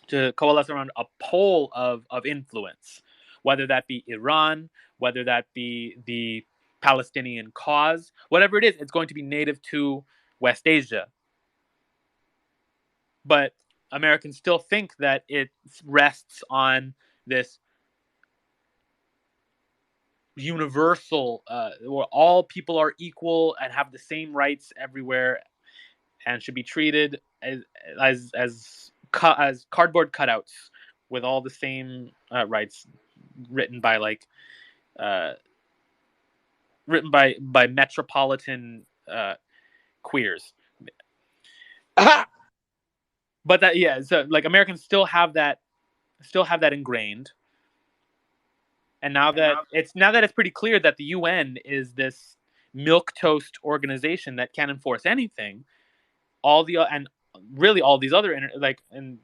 to coalesce around a pole of influence, whether that be Iran, whether that be the Palestinian cause, whatever it is, it's going to be native to West Asia. But Americans still think that it rests on this universal, where all people are equal and have the same rights everywhere and should be treated as cardboard cutouts with all the same rights, written by like uh, written by metropolitan queers. But that, yeah, so like Americans still have that ingrained. And now that it's pretty clear that the UN is this milk toast organization that can't enforce anything, all the and really all these other and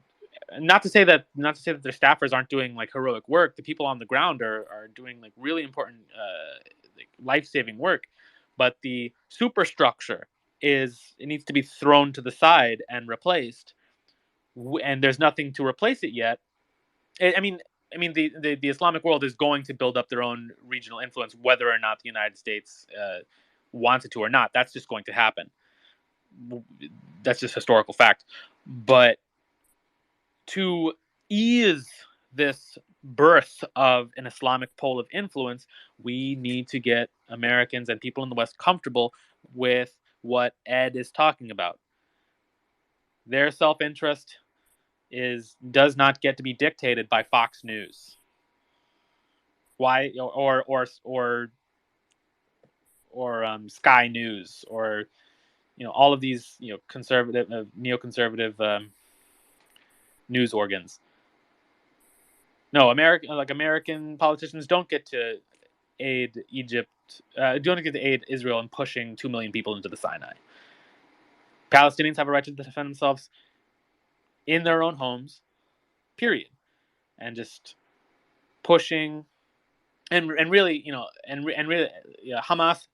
not to say that their staffers aren't doing like heroic work. The people on the ground are doing like really important like life-saving work, but the superstructure it needs to be thrown to the side and replaced, and there's nothing to replace it yet. I mean, the Islamic world is going to build up their own regional influence, whether or not the United States wants it to or not. That's just going to happen. That's just historical fact. But to ease this birth of an Islamic pole of influence, we need to get Americans and people in the West comfortable with what Ed is talking about. Their self-interest does not get to be dictated by Fox News. Why or Sky News, or all of these conservative neoconservative news organs. No, American politicians don't get to aid Egypt. Don't get to aid Israel in pushing 2 million people into the Sinai. Palestinians have a right to defend themselves in their own homes, period. And just pushing and really, Hamas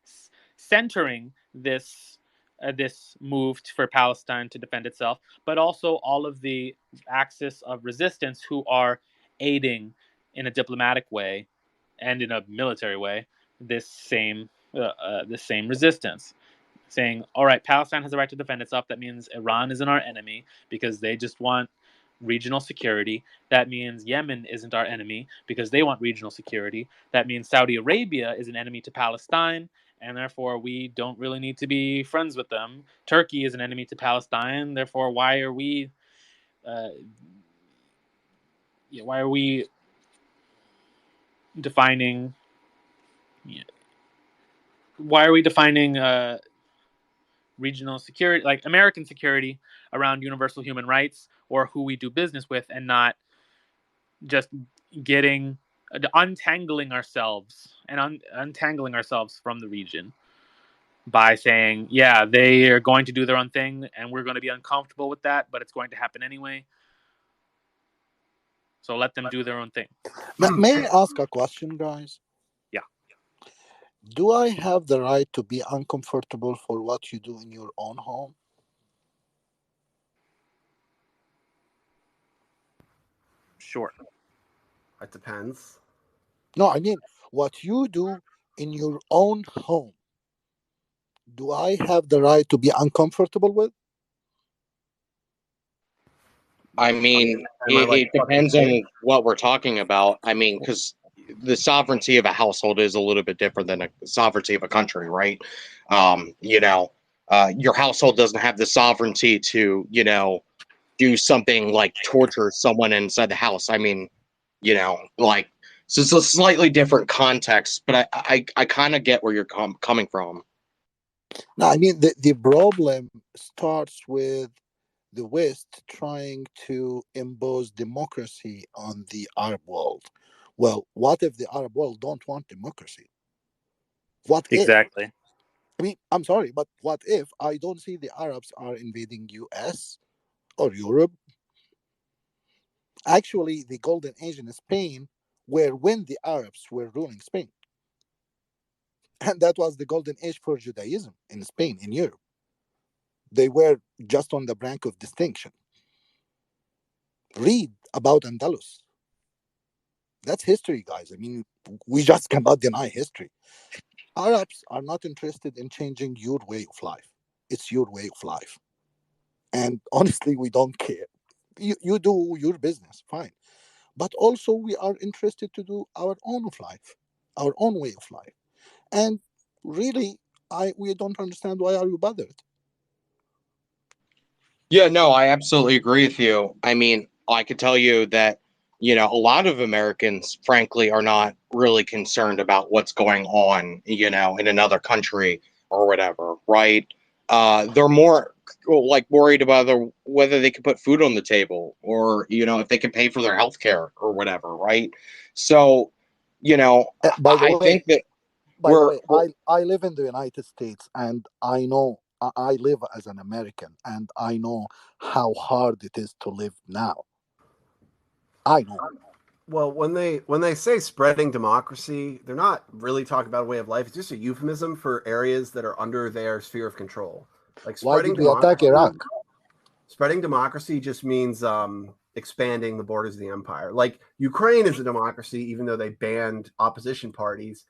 centering this move for Palestine to defend itself, but also all of the axis of resistance who are aiding in a diplomatic way and in a military way this same resistance, saying, all right, Palestine has a right to defend itself. That means Iran isn't our enemy because they just want regional security. That means Yemen isn't our enemy because they want regional security. That means Saudi Arabia is an enemy to Palestine, and therefore we don't really need to be friends with them. Turkey is an enemy to Palestine, therefore why are we uh, defining why are we defining regional security, like American security, around universal human rights or who we do business with, and not just getting untangling ourselves from the region by saying, yeah, they are going to do their own thing and we're going to be uncomfortable with that, but it's going to happen anyway. So let them do their own thing. May I ask a question, guys? Yeah. Do I have the right to be uncomfortable for what you do in your own home? Sure. It depends. No, I mean, what you do in your own home, do I have the right to be uncomfortable with? I mean, Am I like it depends fucking on what we're talking about. I mean, because the sovereignty of a household is a little bit different than the sovereignty of a country, right? You know, your household doesn't have the sovereignty to, you know, do something like torture someone inside the house. I mean, you know, like, so it's a slightly different context, but I kind of get where you're coming from. No, I mean, the problem starts with the West trying to impose democracy on the Arab world. Well, what if the Arab world don't want democracy? What if? Exactly. I mean, I'm sorry, but what if I don't see the Arabs are invading US or Europe? Actually, the golden age in Spain were when the Arabs were ruling Spain. And that was the golden age for Judaism in Spain, in Europe. They were just on the brink of distinction. Read about Andalus. That's history, guys. I mean, we just cannot deny history. Arabs are not interested in changing your way of life. It's your way of life. And honestly, we don't care. You do your business, fine. But also, we are interested to do our own of life, our own way of life. And really, we don't understand why are you bothered. Yeah, no, I absolutely agree with you. I mean, I could tell you that, you know, a lot of Americans, frankly, are not really concerned about what's going on, you know, in another country or whatever, right? They're more like worried about whether they can put food on the table or, you know, if they can pay for their health care or whatever, right? So, you know, By the I way, think that by the way, we're I live in the United States, and I know I live as an American, and I know how hard it is to live now. I know. Well, when they say spreading democracy, they're not really talking about a way of life. It's just a euphemism for areas that are under their sphere of control. Like Why did we attack Iraq? spreading democracy just means expanding the borders of the empire. Like Ukraine is a democracy, even though they banned opposition parties,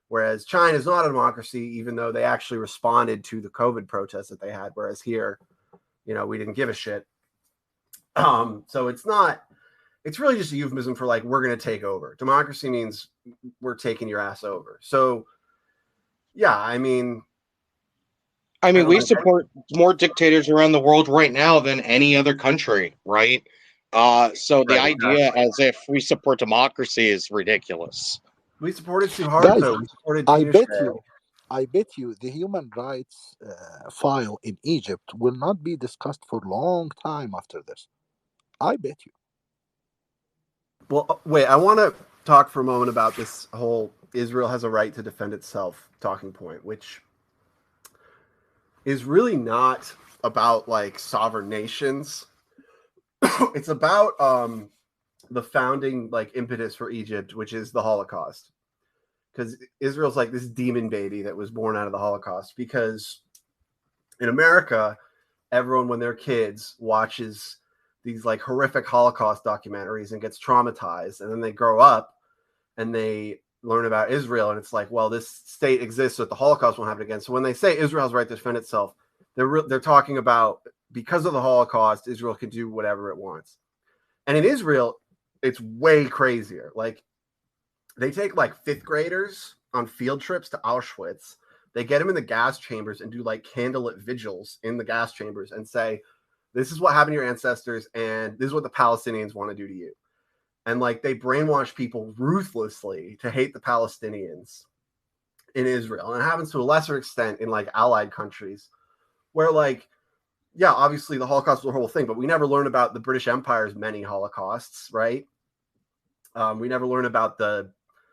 whereas China is not a democracy, even though they actually responded to the COVID protests that they had. Whereas here, you know, we didn't give a shit. So it's not. It's really just a euphemism for like we're going to take over. Democracy means we're taking your ass over. So, yeah, I mean, we support more dictators around the world right now than any other country, right? So the right, idea exactly. as if we support democracy is ridiculous. We supported Suharto. We supported I bet Pinochet. you, I bet you, the human rights file in Egypt will not be discussed for a long time after this. I bet you. Well, wait, I want to talk for a moment about this whole Israel has a right to defend itself talking point, which is really not about like sovereign nations. It's about the founding like impetus for Egypt, which is the Holocaust. Because Israel's like this demon baby that was born out of the Holocaust. Because in America, everyone when they're kids watches these like horrific Holocaust documentaries and gets traumatized, and then they grow up and they learn about Israel, and it's like, well, this state exists so that the Holocaust won't happen again. So when they say Israel has a right to defend itself, they're talking about because of the Holocaust, Israel can do whatever it wants. And in Israel, it's way crazier. Like they take like fifth graders on field trips to Auschwitz. They get them in the gas chambers and do like candlelit vigils in the gas chambers and say, this is what happened to your ancestors, and this is what the Palestinians want to do to you. And like they brainwash people ruthlessly to hate the Palestinians. in Israel, and it happens to a lesser extent in like allied countries, where like, yeah, obviously the Holocaust was a horrible thing, but we never learn about the British Empire's many Holocausts, right? We never learn about the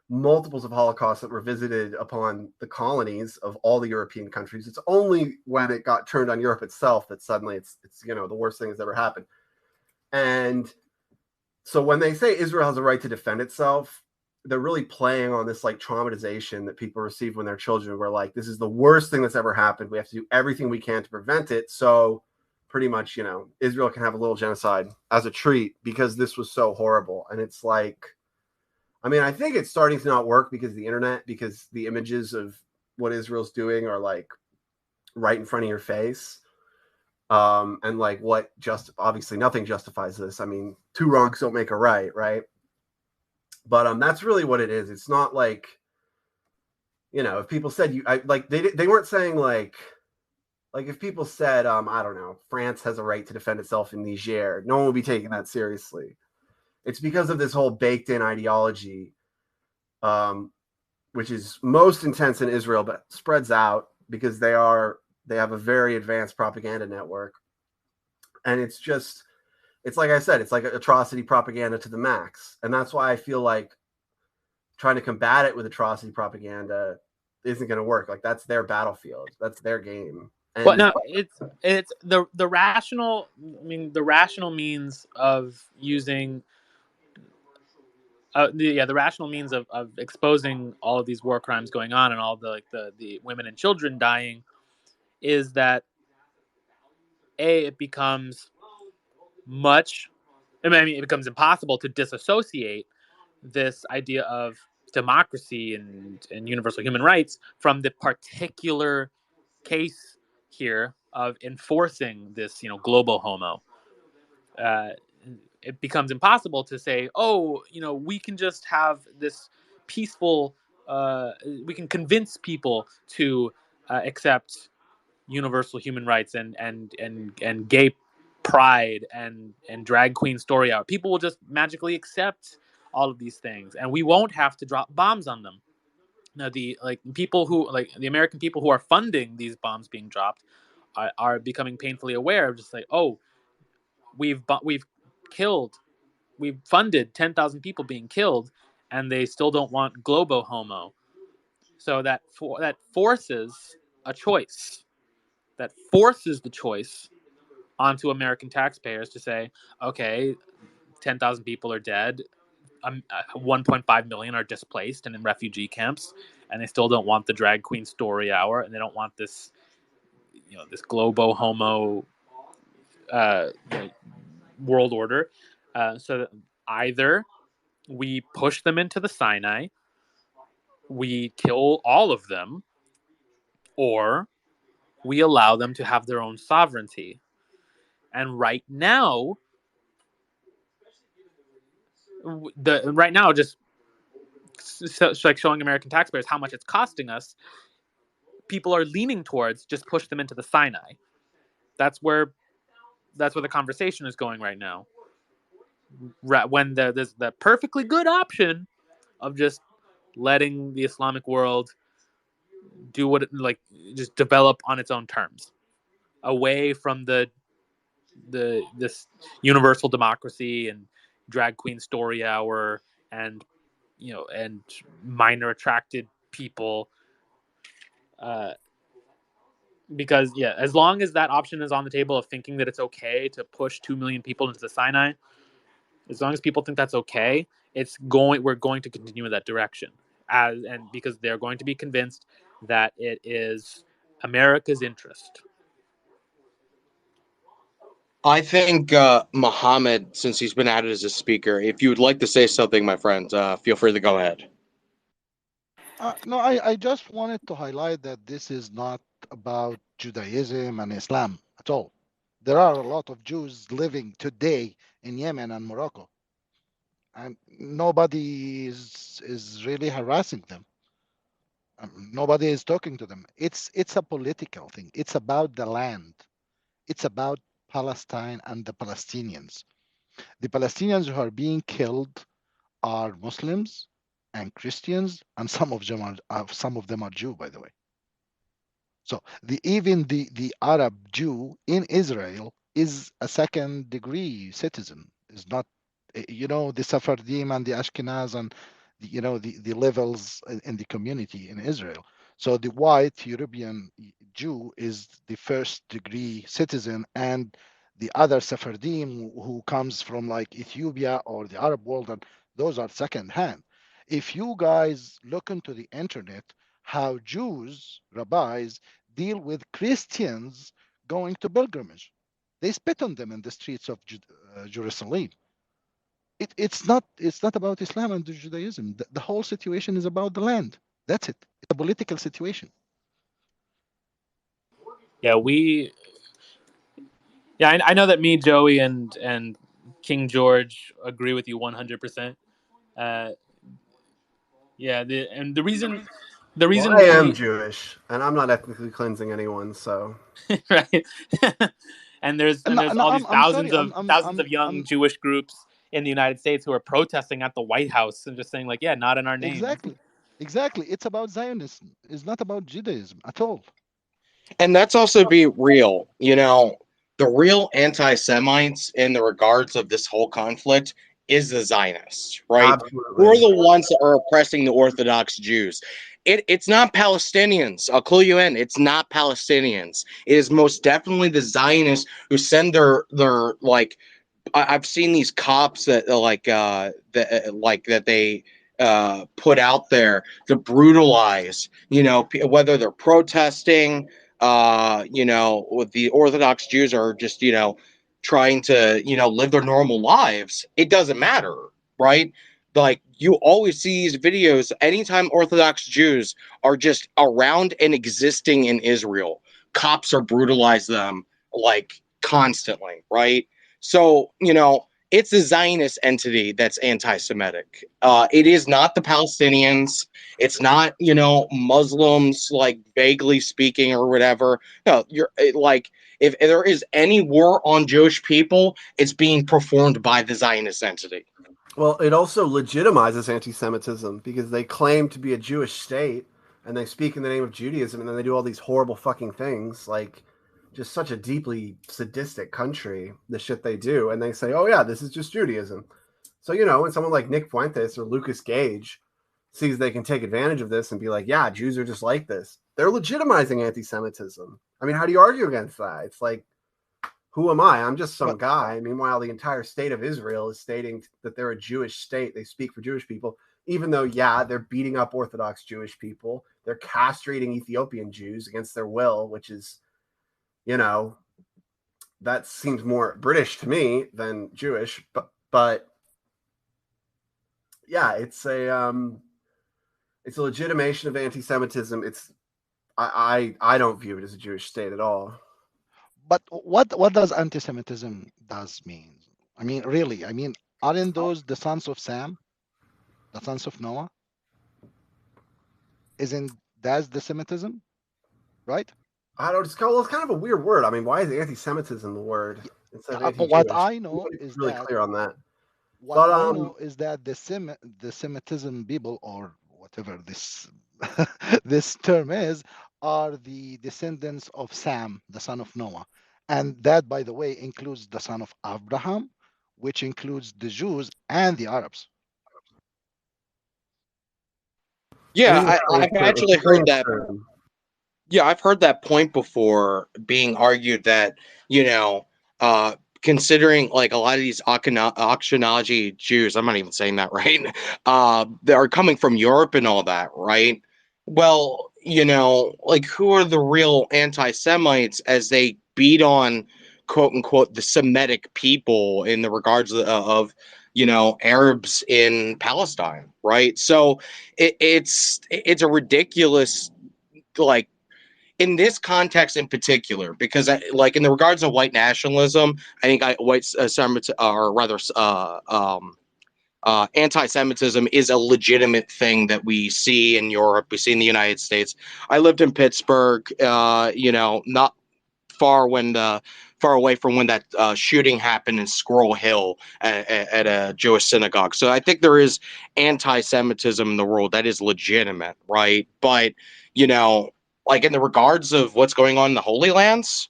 multiples of Holocausts that were visited upon the colonies of all the European countries. It's only when it got turned on Europe itself that suddenly it's you know, the worst thing that's ever happened. And so when they say Israel has a right to defend itself, they're really playing on this like traumatization that people receive when they're children, where like, this is the worst thing that's ever happened. We have to do everything we can to prevent it. So pretty much, you know, Israel can have a little genocide as a treat because this was so horrible. And it's like, I mean, I think it's starting to not work because of the internet, because the images of what Israel's doing are like right in front of your face. And like, what just obviously nothing justifies this. I mean, two wrongs don't make a right, right? But that's really what it is. It's not like, you know, if people said they weren't saying like if people said I don't know, France has a right to defend itself in Niger, no one would be taking that seriously. It's because of this whole baked in ideology, which is most intense in Israel, but spreads out because they have a very advanced propaganda network. And it's like I said, it's like atrocity propaganda to the max. And that's why I feel like trying to combat it with atrocity propaganda isn't going to work. Like, that's their battlefield. That's their game. And well, no, it's the rational. I mean, the rational means of using. The rational means of exposing all of these war crimes going on and all the women and children dying is that it becomes it becomes impossible to disassociate this idea of democracy and universal human rights from the particular case here of enforcing this, global homo. Uh, it becomes impossible to say, oh, we can just have this peaceful. We can convince people to accept universal human rights and gay pride and drag queen story out. People will just magically accept all of these things, and we won't have to drop bombs on them. Now, the the American people who are funding these bombs being dropped are becoming painfully aware of just like, oh, we've killed, we've funded 10,000 people being killed, and they still don't want globo homo. So that forces a choice. That forces the choice onto American taxpayers to say, okay, 10,000 people are dead, 1.5 million are displaced and in refugee camps, and they still don't want the drag queen story hour, and they don't want this, this globo homo uh, world order. So either we push them into the Sinai, we kill all of them, or we allow them to have their own sovereignty. And right now, just like showing American taxpayers how much it's costing us, people are leaning towards just push them into the Sinai. That's where the conversation is going right now. When there's the perfectly good option of just letting the Islamic world do what just develop on its own terms, away from this universal democracy and drag queen story hour and and minor attracted people, because as long as that option is on the table of thinking that it's okay to push 2 million people into the Sinai, as long as people think that's okay, we're going to continue in that direction, and because they're going to be convinced that it is America's interest. I think Mohammed, since he's been added as a speaker, if you would like to say something, my friend, feel free to go ahead. No, I just wanted to highlight that this is not about Judaism and Islam at all. There are a lot of Jews living today in Yemen and Morocco, and nobody is really harassing them. Nobody is talking to them. It's a political thing. It's about the land. It's about Palestine and the Palestinians. The Palestinians who are being killed are Muslims, and Christians, and some of them are Jew, by the way. So even the Arab Jew in Israel is a second degree citizen. Is not, the Sephardim and the Ashkenaz and the levels in the community in Israel. So the white European Jew is the first degree citizen, and the other Sephardim who comes from like Ethiopia or the Arab world, and those are second hand. If you guys look into the internet, how Jews, rabbis, deal with Christians going to pilgrimage. They spit on them in the streets of Jerusalem. It's not about Islam and Judaism. The whole situation is about the land. That's it. It's a political situation. Yeah, I know that me, Joey, and King George agree with you 100%. Yeah, the reason Well, I am we Jewish, and I'm not ethnically cleansing anyone, so right, and No, there's no, all these I'm sorry. thousands of young Jewish groups in the United States who are protesting at the White House and just saying like, yeah, not in our name. Exactly. It's about Zionism. It's not about Judaism at all. And that's also be real. The real anti-Semites in the regards of this whole conflict is the Zionists, right? Who are absolutely. the ones that are oppressing the Orthodox Jews? It's not Palestinians. I'll clue you in. It's not Palestinians. It is most definitely the Zionists who send their like I've seen these cops that that they put out there to brutalize, whether they're protesting, with the Orthodox Jews are just, trying to, live their normal lives. It doesn't matter, right? Like you always see these videos anytime Orthodox Jews are just around and existing in Israel, cops are brutalize them like constantly, right? So, it's a Zionist entity that's anti-Semitic. It is not the Palestinians. It's not, Muslims, like vaguely speaking or whatever. No, like, if there is any war on Jewish people, it's being performed by the Zionist entity. Well, it also legitimizes anti-Semitism because they claim to be a Jewish state and they speak in the name of Judaism, and then they do all these horrible fucking things, like just such a deeply sadistic country. The shit they do, and they say, "Oh yeah, this is just Judaism." So when someone like Nick Fuentes or Lucas Gage sees they can take advantage of this and be like, "Yeah, Jews are just like this," they're legitimizing anti-Semitism. I mean, how do you argue against that? It's like, who am I? I'm just some guy. Meanwhile, the entire state of Israel is stating that they're a Jewish state. They speak for Jewish people, even though, yeah, they're beating up Orthodox Jewish people. They're castrating Ethiopian Jews against their will, which is, that seems more British to me than Jewish. But yeah, it's a legitimation of anti-Semitism. I don't view it as a Jewish state at all. But what does anti-Semitism does mean? I mean, really? I mean, aren't those the sons of Sam, the sons of Noah? Isn't that the Semitism, right? I don't. It's kind of a weird word. I mean, why is anti-Semitism the word instead of anti-Jewish? What I know is really that clear on that. what I know is that the Semitism people, or whatever this this term is, are the descendants of Sam, the son of Noah, and that, by the way, includes the son of Abraham, which includes the Jews and the Arabs. Yeah, I've actually heard that. Term. Yeah, I've heard that point before being argued that, considering like a lot of these Ashkenazi Jews, I'm not even saying that right, that are coming from Europe and all that, right? Well, like who are the real anti-Semites as they beat on quote unquote the Semitic people in the regards of Arabs in Palestine, right? So it's a ridiculous, like, in this context in particular, because like in the regards of white nationalism, I think white or rather anti-Semitism is a legitimate thing that we see in Europe, we see in the United States. I lived in Pittsburgh, not far when the far away from when that shooting happened in Squirrel Hill at a Jewish synagogue. So I think there is anti-Semitism in the world that is legitimate, right? But like in the regards of what's going on in the Holy Lands,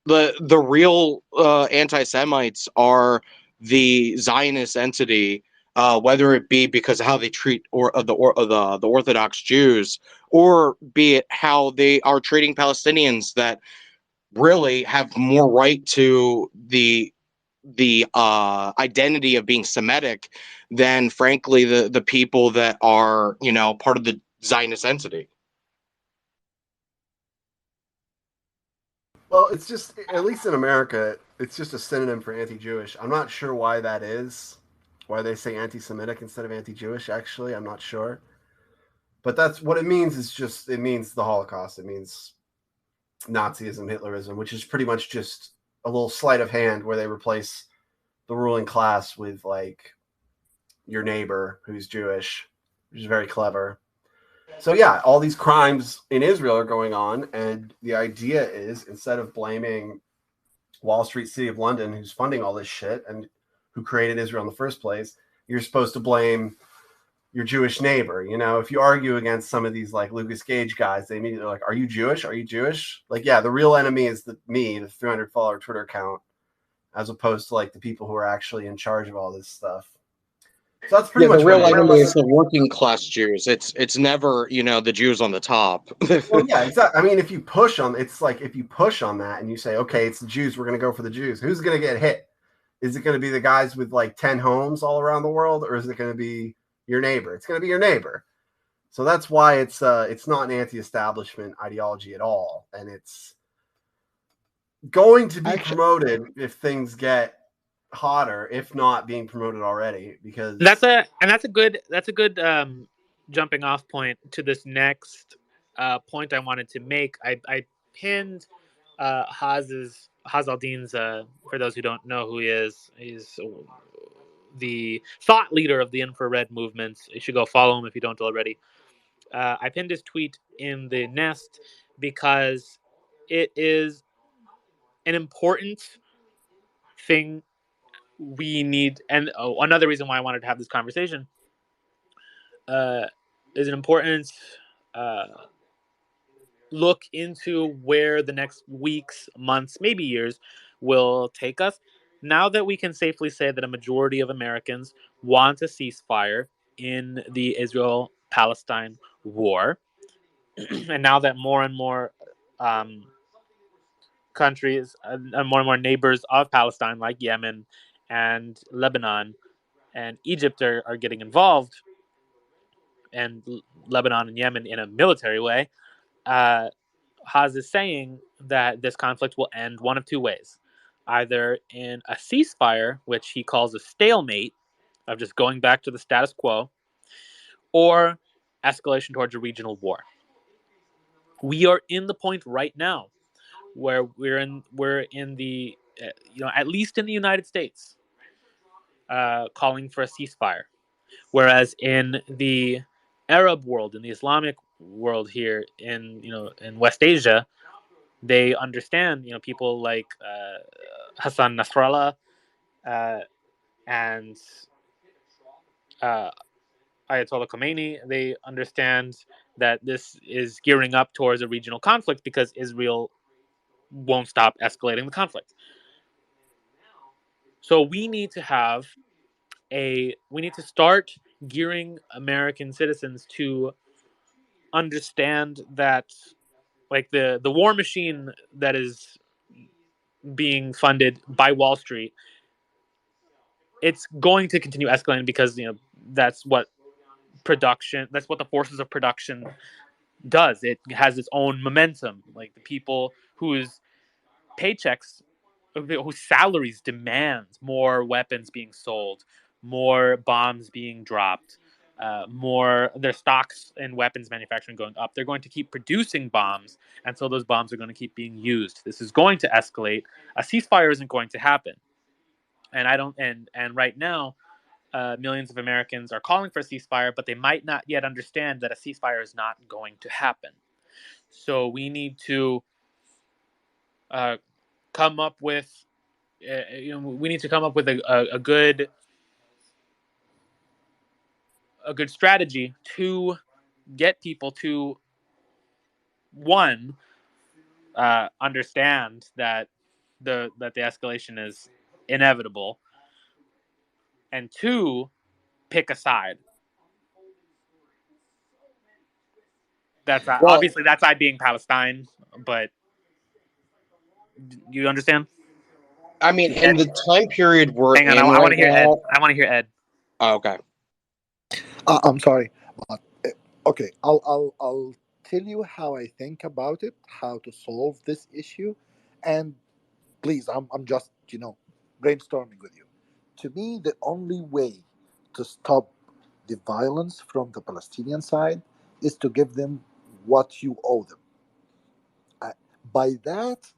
the real anti-Semites are the Zionist entity, whether it be because of how they treat the Orthodox Jews, or be it how they are treating Palestinians that really have more right to the identity of being Semitic than, frankly, the people that are part of the Zionist entity. Well, it's just, at least in America, it's just a synonym for anti-Jewish. I'm not sure why that is. Why they say anti-Semitic instead of anti-Jewish, actually, I'm not sure. But that's what it means. Is just, it means the Holocaust. It means Nazism, Hitlerism, which is pretty much just a little sleight of hand where they replace the ruling class with like your neighbor who's Jewish, which is very clever. So yeah, all these crimes in Israel are going on, and the idea is, instead of blaming Wall Street City of London, who's funding all this shit and who created Israel in the first place, you're supposed to blame your Jewish neighbor. If you argue against some of these like Lucas Gage guys, they immediately are like, "Are you Jewish? Are you Jewish?" Like, yeah, the real enemy is the 300 follower Twitter account, as opposed to like the people who are actually in charge of all this stuff. So that's pretty much the real what enemy is the working class Jews. It's never the Jews on the top. Well, yeah, exactly. I mean, if you push on that and you say, okay, it's the Jews, we're going to go for the Jews. Who's going to get hit? Is it going to be the guys with like 10 homes all around the world, or is it going to be your neighbor? It's going to be your neighbor. So that's why it's not an anti-establishment ideology at all, and it's going to be promoted if things get hotter, if not being promoted already, because that's a good jumping off point to this next point I wanted to make. I pinned Haz al-Din's, for those who don't know who he is, he's the thought leader of the infrared movements. You should go follow him if you don't already. I pinned his tweet in the Nest because it is an important thing we need. And another reason why I wanted to have this conversation is an important look into where the next weeks, months, maybe years will take us. Now that we can safely say that a majority of Americans want a ceasefire in the Israel-Palestine war, and now that more and more countries and more and more neighbors of Palestine, like Yemen and Lebanon and Egypt, are getting involved, and Lebanon and Yemen in a military way, Haz is saying that this conflict will end one of two ways. Either in a ceasefire, which he calls a stalemate, of just going back to the status quo, or escalation towards a regional war. We are in the point right now where we're in the at least in the United States, calling for a ceasefire, whereas in the Arab world, in the Islamic world here in West Asia, they understand. People like Hassan Nasrallah and Ayatollah Khomeini, they understand that this is gearing up towards a regional conflict because Israel won't stop escalating the conflict. So we need to start gearing American citizens to understand that, like, the war machine that is being funded by Wall Street, it's going to continue escalating because that's what the forces of production does. It has its own momentum. Like, the people whose paychecks, whose salaries demand more weapons being sold, more bombs being dropped, more their stocks in weapons manufacturing going up. They're going to keep producing bombs, and so those bombs are going to keep being used. This is going to escalate. A ceasefire isn't going to happen, and I don't. And right now, millions of Americans are calling for a ceasefire, but they might not yet understand that a ceasefire is not going to happen. So we need to come up with, we need to come up with a good strategy to get people to, one, understand that the escalation is inevitable, and two, pick a side. That's obviously that side being Palestine, but you understand? I mean, in the time period we're Hang on, in I want right to hear Ed. now. I want to hear Ed. Oh, okay. I'm sorry, but okay, I'll tell you how I think about it, how to solve this issue, and please, I'm just brainstorming with you. To me, the only way to stop the violence from the Palestinian side is to give them what you owe them. Uh, by that,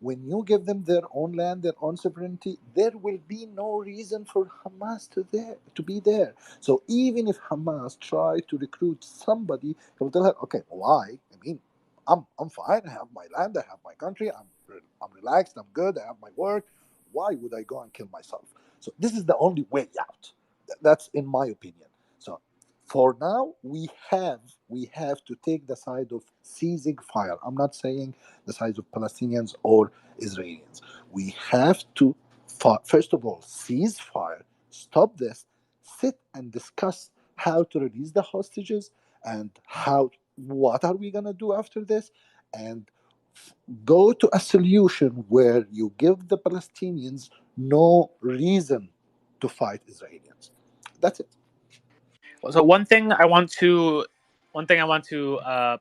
when you give them their own land, their own sovereignty, there will be no reason for Hamas to be there. So even if Hamas try to recruit somebody, he'll tell her, okay, why? I mean, I'm fine. I have my land. I have my country. I'm relaxed. I'm good. I have my work. Why would I go and kill myself? So this is the only way out. That's in my opinion. So for now, we have to take the side of ceasing fire. I'm not saying the side of Palestinians or Israelis. We have to, first of all, cease fire, stop this, sit and discuss how to release the hostages and what are we gonna do after this, and go to a solution where you give the Palestinians no reason to fight Israelis. That's it. So one thing I want to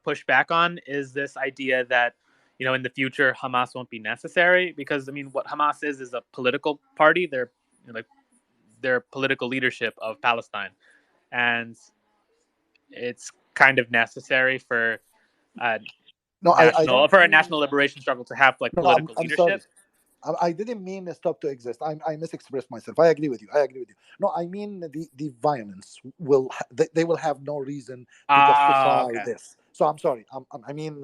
push back on is this idea that in the future Hamas won't be necessary, because I mean what Hamas is a political party. They're like their political leadership of Palestine, and it's kind of necessary for a No, I don't a mean. national liberation struggle to have like No, political I'm leadership. sorry. I didn't mean stop to exist. I misexpressed myself. I agree with you. I agree with you. No, I mean the violence they will have no reason to justify Okay. this. So I'm sorry. I mean,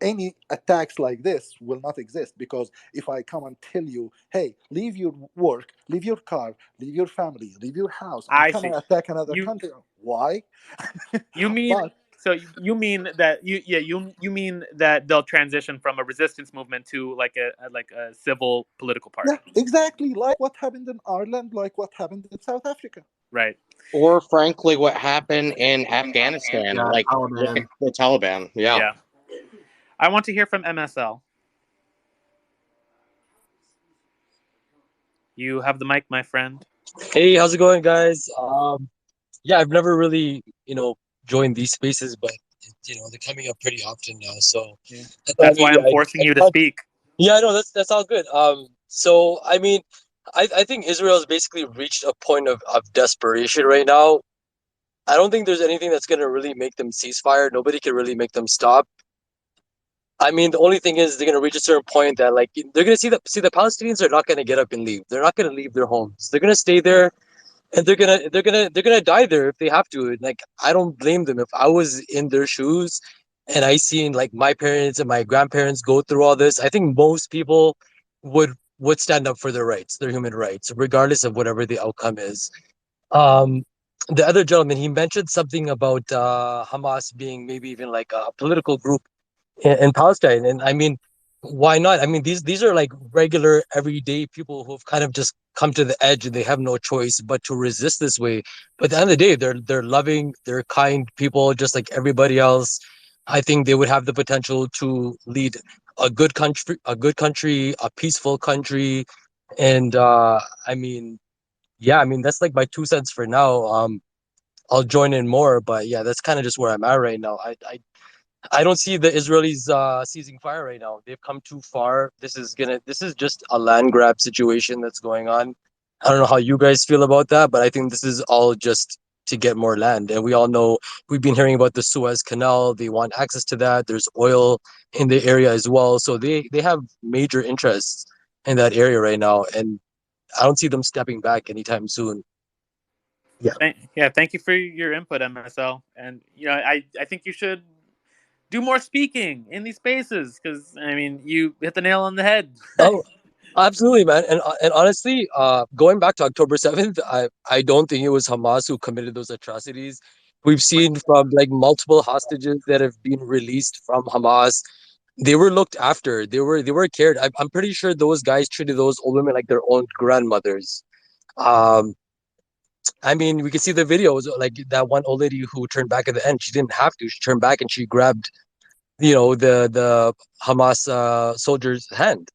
any attacks like this will not exist, because if I come and tell you, hey, leave your work, leave your car, leave your family, leave your house, and I come and see. attack another You country, why? you mean But so you mean that you mean that they'll transition from a resistance movement to like a civil political yeah, party. exactly like what happened in Ireland, like what happened in South Africa. Right. Or frankly, what happened in Afghanistan, Yeah, like with Taliban. the Taliban. Yeah. Yeah. I want to hear from MSL. You have the mic, my friend. Hey, how's it going, guys? Yeah, I've never really, joined these spaces, but they're coming up pretty often now. So Yeah. I thought That's why maybe I'm forcing I'd you to con speak. Yeah, no, that's all good. So I mean, I think Israel has basically reached a point of desperation right now. I don't think there's anything that's gonna really make them ceasefire. Nobody can really make them stop. I mean, the only thing is they're gonna reach a certain point that like they're gonna see the Palestinians are not gonna get up and leave. They're not gonna leave their homes. They're gonna stay there, and they're gonna die there if they have to. Like I don't blame them. If I was in their shoes and I seen like my parents and my grandparents go through all this, I think most people would stand up for their rights, their human rights, regardless of whatever the outcome is. um the other gentleman, he mentioned something about Hamas being maybe even like a political group in Palestine. And I mean, why not? I mean, these are like regular everyday people who've kind of just come to the edge and they have no choice but to resist this way. But at the end of the day, they're loving, they're kind people just like everybody else. I think they would have the potential to lead a peaceful country. And I mean, yeah, I mean that's like my 2 cents for now. I'll join in more, but yeah, that's kind of just where I'm at right now. I don't see the Israelis ceasing fire right now. They've come too far. This is just a land grab situation that's going on. I don't know how you guys feel about that, but I think this is all just to get more land. And we all know we've been hearing about the Suez Canal. They want access to that. There's oil in the area as well. So they have major interests in that area right now. And I don't see them stepping back anytime soon. Yeah. Thank you for your input, MSL. And I think you should do more speaking in these spaces, because I mean you hit the nail on the head. Oh, Absolutely, man. And honestly, going back to October 7th, I don't think it was Hamas who committed those atrocities. We've seen from like multiple hostages that have been released from Hamas. They were looked after. They were cared. I'm pretty sure those guys treated those old women like their own grandmothers. Um, I mean, we can see the videos like that one old lady who turned back at the end. She didn't have to. She turned back and she grabbed, the Hamas soldier's hand,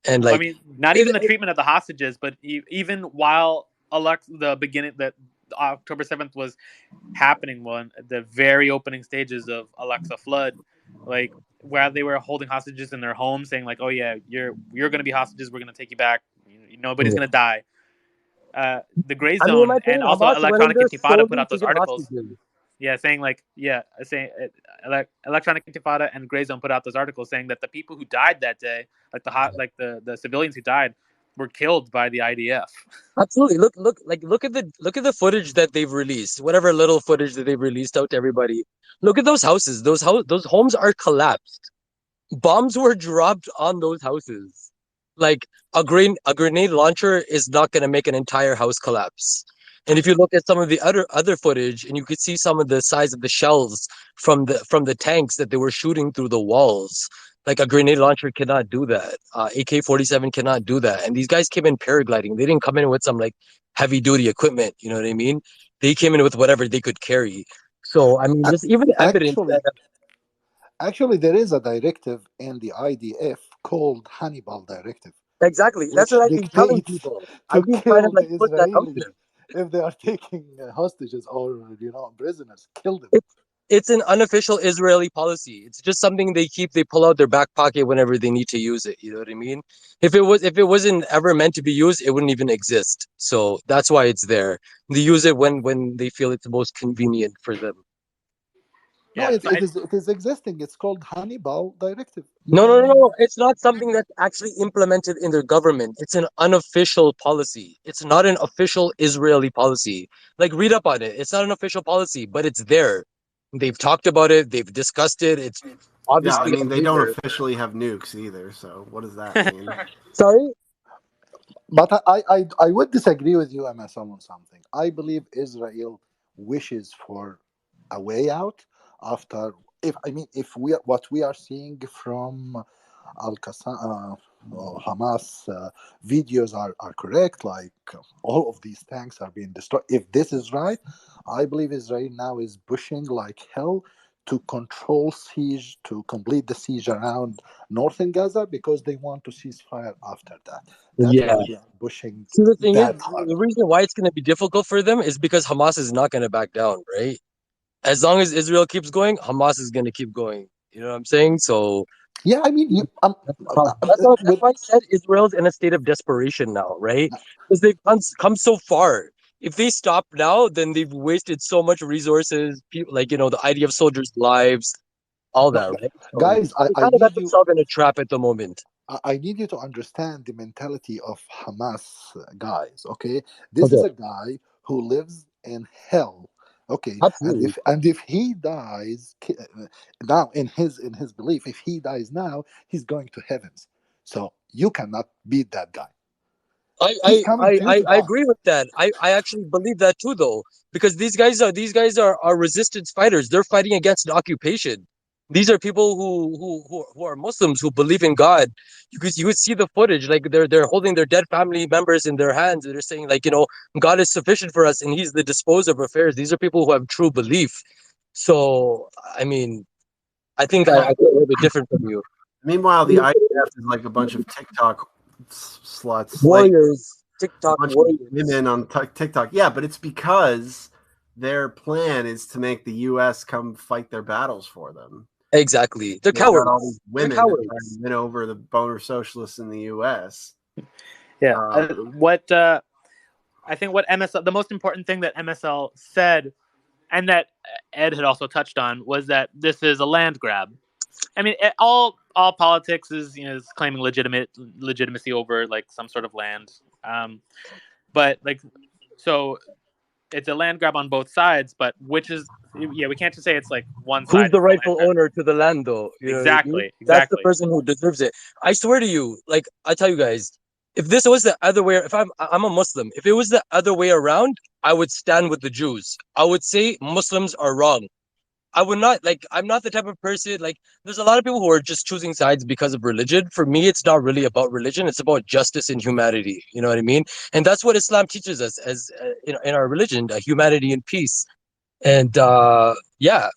and Well, I like mean, not it, even the treatment of the hostages, but even while the beginning that October 7th was happening, when the very opening stages of Alexa Flood, like where they were holding hostages in their home, saying like, "Oh yeah, you're gonna be hostages. We're gonna take you back. Nobody's gonna die." The Gray I mean, in my Zone and opinion, also Hamas went in Electronic there Intifada put solely out to those get articles. hostages. Yeah, saying like, saying Electronic Intifada and Gray Zone put out those articles saying that the people who died that day, like the civilians who died, were killed by the IDF. Absolutely. Look at the footage that they've released. Whatever little footage that they've released out to everybody. Look at those houses. Those homes are collapsed. Bombs were dropped on those houses. Like a grenade launcher is not going to make an entire house collapse. And if you look at some of the other footage, and you could see some of the size of the shells from the tanks that they were shooting through the walls. Like a grenade launcher cannot do that. AK-47 cannot do that. And these guys came in paragliding. They didn't come in with some like heavy duty equipment. You know what I mean? They came in with whatever they could carry. So I mean, A- there's even evidence that Actually, actually, there is a directive in the IDF called Hannibal Directive, exactly. That's which what I've been telling dictates people. to I've been trying to kill the like put that out Israelis there. if they are taking hostages or prisoners. Kill them. It's an unofficial Israeli policy. It's just something they pull out their back pocket whenever they need to use it. You know what I mean? If it wasn't ever meant to be used, it wouldn't even exist. So that's why it's there. They use it when they feel it's most convenient for them. No, Yeah, so it is existing. It's called Hannibal Directive. You No, no, no, can. no. It's not something that's actually implemented in their government. It's an unofficial policy. It's not an official Israeli policy. Like, read up on it. It's not an official policy, but it's there. They've talked about it. They've discussed it. It's Yeah, I obviously mean on they don't paper. officially have nukes either. So what does that mean? Sorry? But I would disagree with you, MSM, on something. I believe Israel wishes for a way out after. If what we are seeing from Al Qassam, Hamas videos are correct, like all of these tanks are being destroyed. If this is right, I believe Israel now is pushing like hell to control siege, to complete the siege around northern Gaza because they want to cease fire after that. That's Yeah. why they are pushing See, the thing is, that hard. the reason why it's going to be difficult for them is because Hamas is not going to back down, right? As long as Israel keeps going, Hamas is going to keep going. You know what I'm saying? So Yeah, I mean, that's the problem. That's with why I said Israel's in a state of desperation now, right? Because they've come so far. If they stop now, then they've wasted so much resources, people, like, the idea of soldiers' lives, all no, that, right? So guys, they I kind of got need you. themselves in a trap at the moment. I need you to understand the mentality of Hamas guys. Okay, this Okay, is a guy who lives in hell. Okay, and absolutely. if he dies now, in his belief, if he dies now, he's going to heavens. So you cannot beat that guy. I, He's I, coming I, to you I to I die. agree with that. I actually believe that too, though, because these guys are resistance fighters. They're fighting against an occupation. These are people who are Muslims who believe in God. You could see the footage, like they're holding their dead family members in their hands. They're saying like, God is sufficient for us and He's the disposer of affairs. These are people who have true belief. So I mean, I think I feel a little bit different from you. Meanwhile, the IDF is like a bunch of TikTok sluts, like Warriors, a TikTok bunch of warriors. women on TikTok. Yeah, but it's because their plan is to make the U.S. come fight their battles for them. Exactly. They're They've got all cowards. these They're women to try cowards. and win over the boner socialists in the U.S. yeah, Um, what I think what MSL, the most important thing that MSL said, and that Ed had also touched on, was that this is a land grab. I mean, all politics is claiming legitimacy over like some sort of land. But like, so it's a land grab on both sides, but which is, yeah, we can't just say it's like one Who's side the is the land rightful grab. owner to the land, though? You know what I mean? Exactly, That's the exactly. person who deserves it. I swear to you, like I tell you guys, if this was the other way, if I'm a Muslim, if it was the other way around, I would stand with the Jews. I would say Muslims are wrong. I would not like. I'm not the type of person like. There's a lot of people who are just choosing sides because of religion. For me, it's not really about religion. It's about justice and humanity. You know what I mean? And that's what Islam teaches us as in our religion, humanity and peace. And yeah,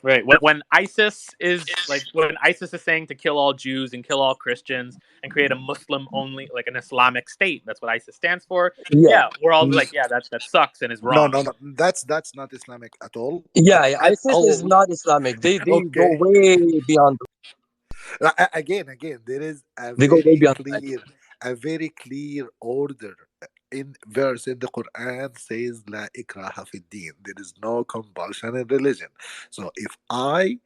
Right. When ISIS is like when ISIS is saying to kill all Jews and kill all Christians and create a Muslim only, like an Islamic state, that's what ISIS stands for. yeah, Yeah, we're all like, yeah, that sucks and is No, wrong. no, no. That's not Islamic at all. yeah. At ISIS is all. not Islamic. They go Okay. way beyond. Again, there is They go way beyond that. a very clear order in verse in the Quran says La ikraha fi din. There is no compulsion in religion. So if I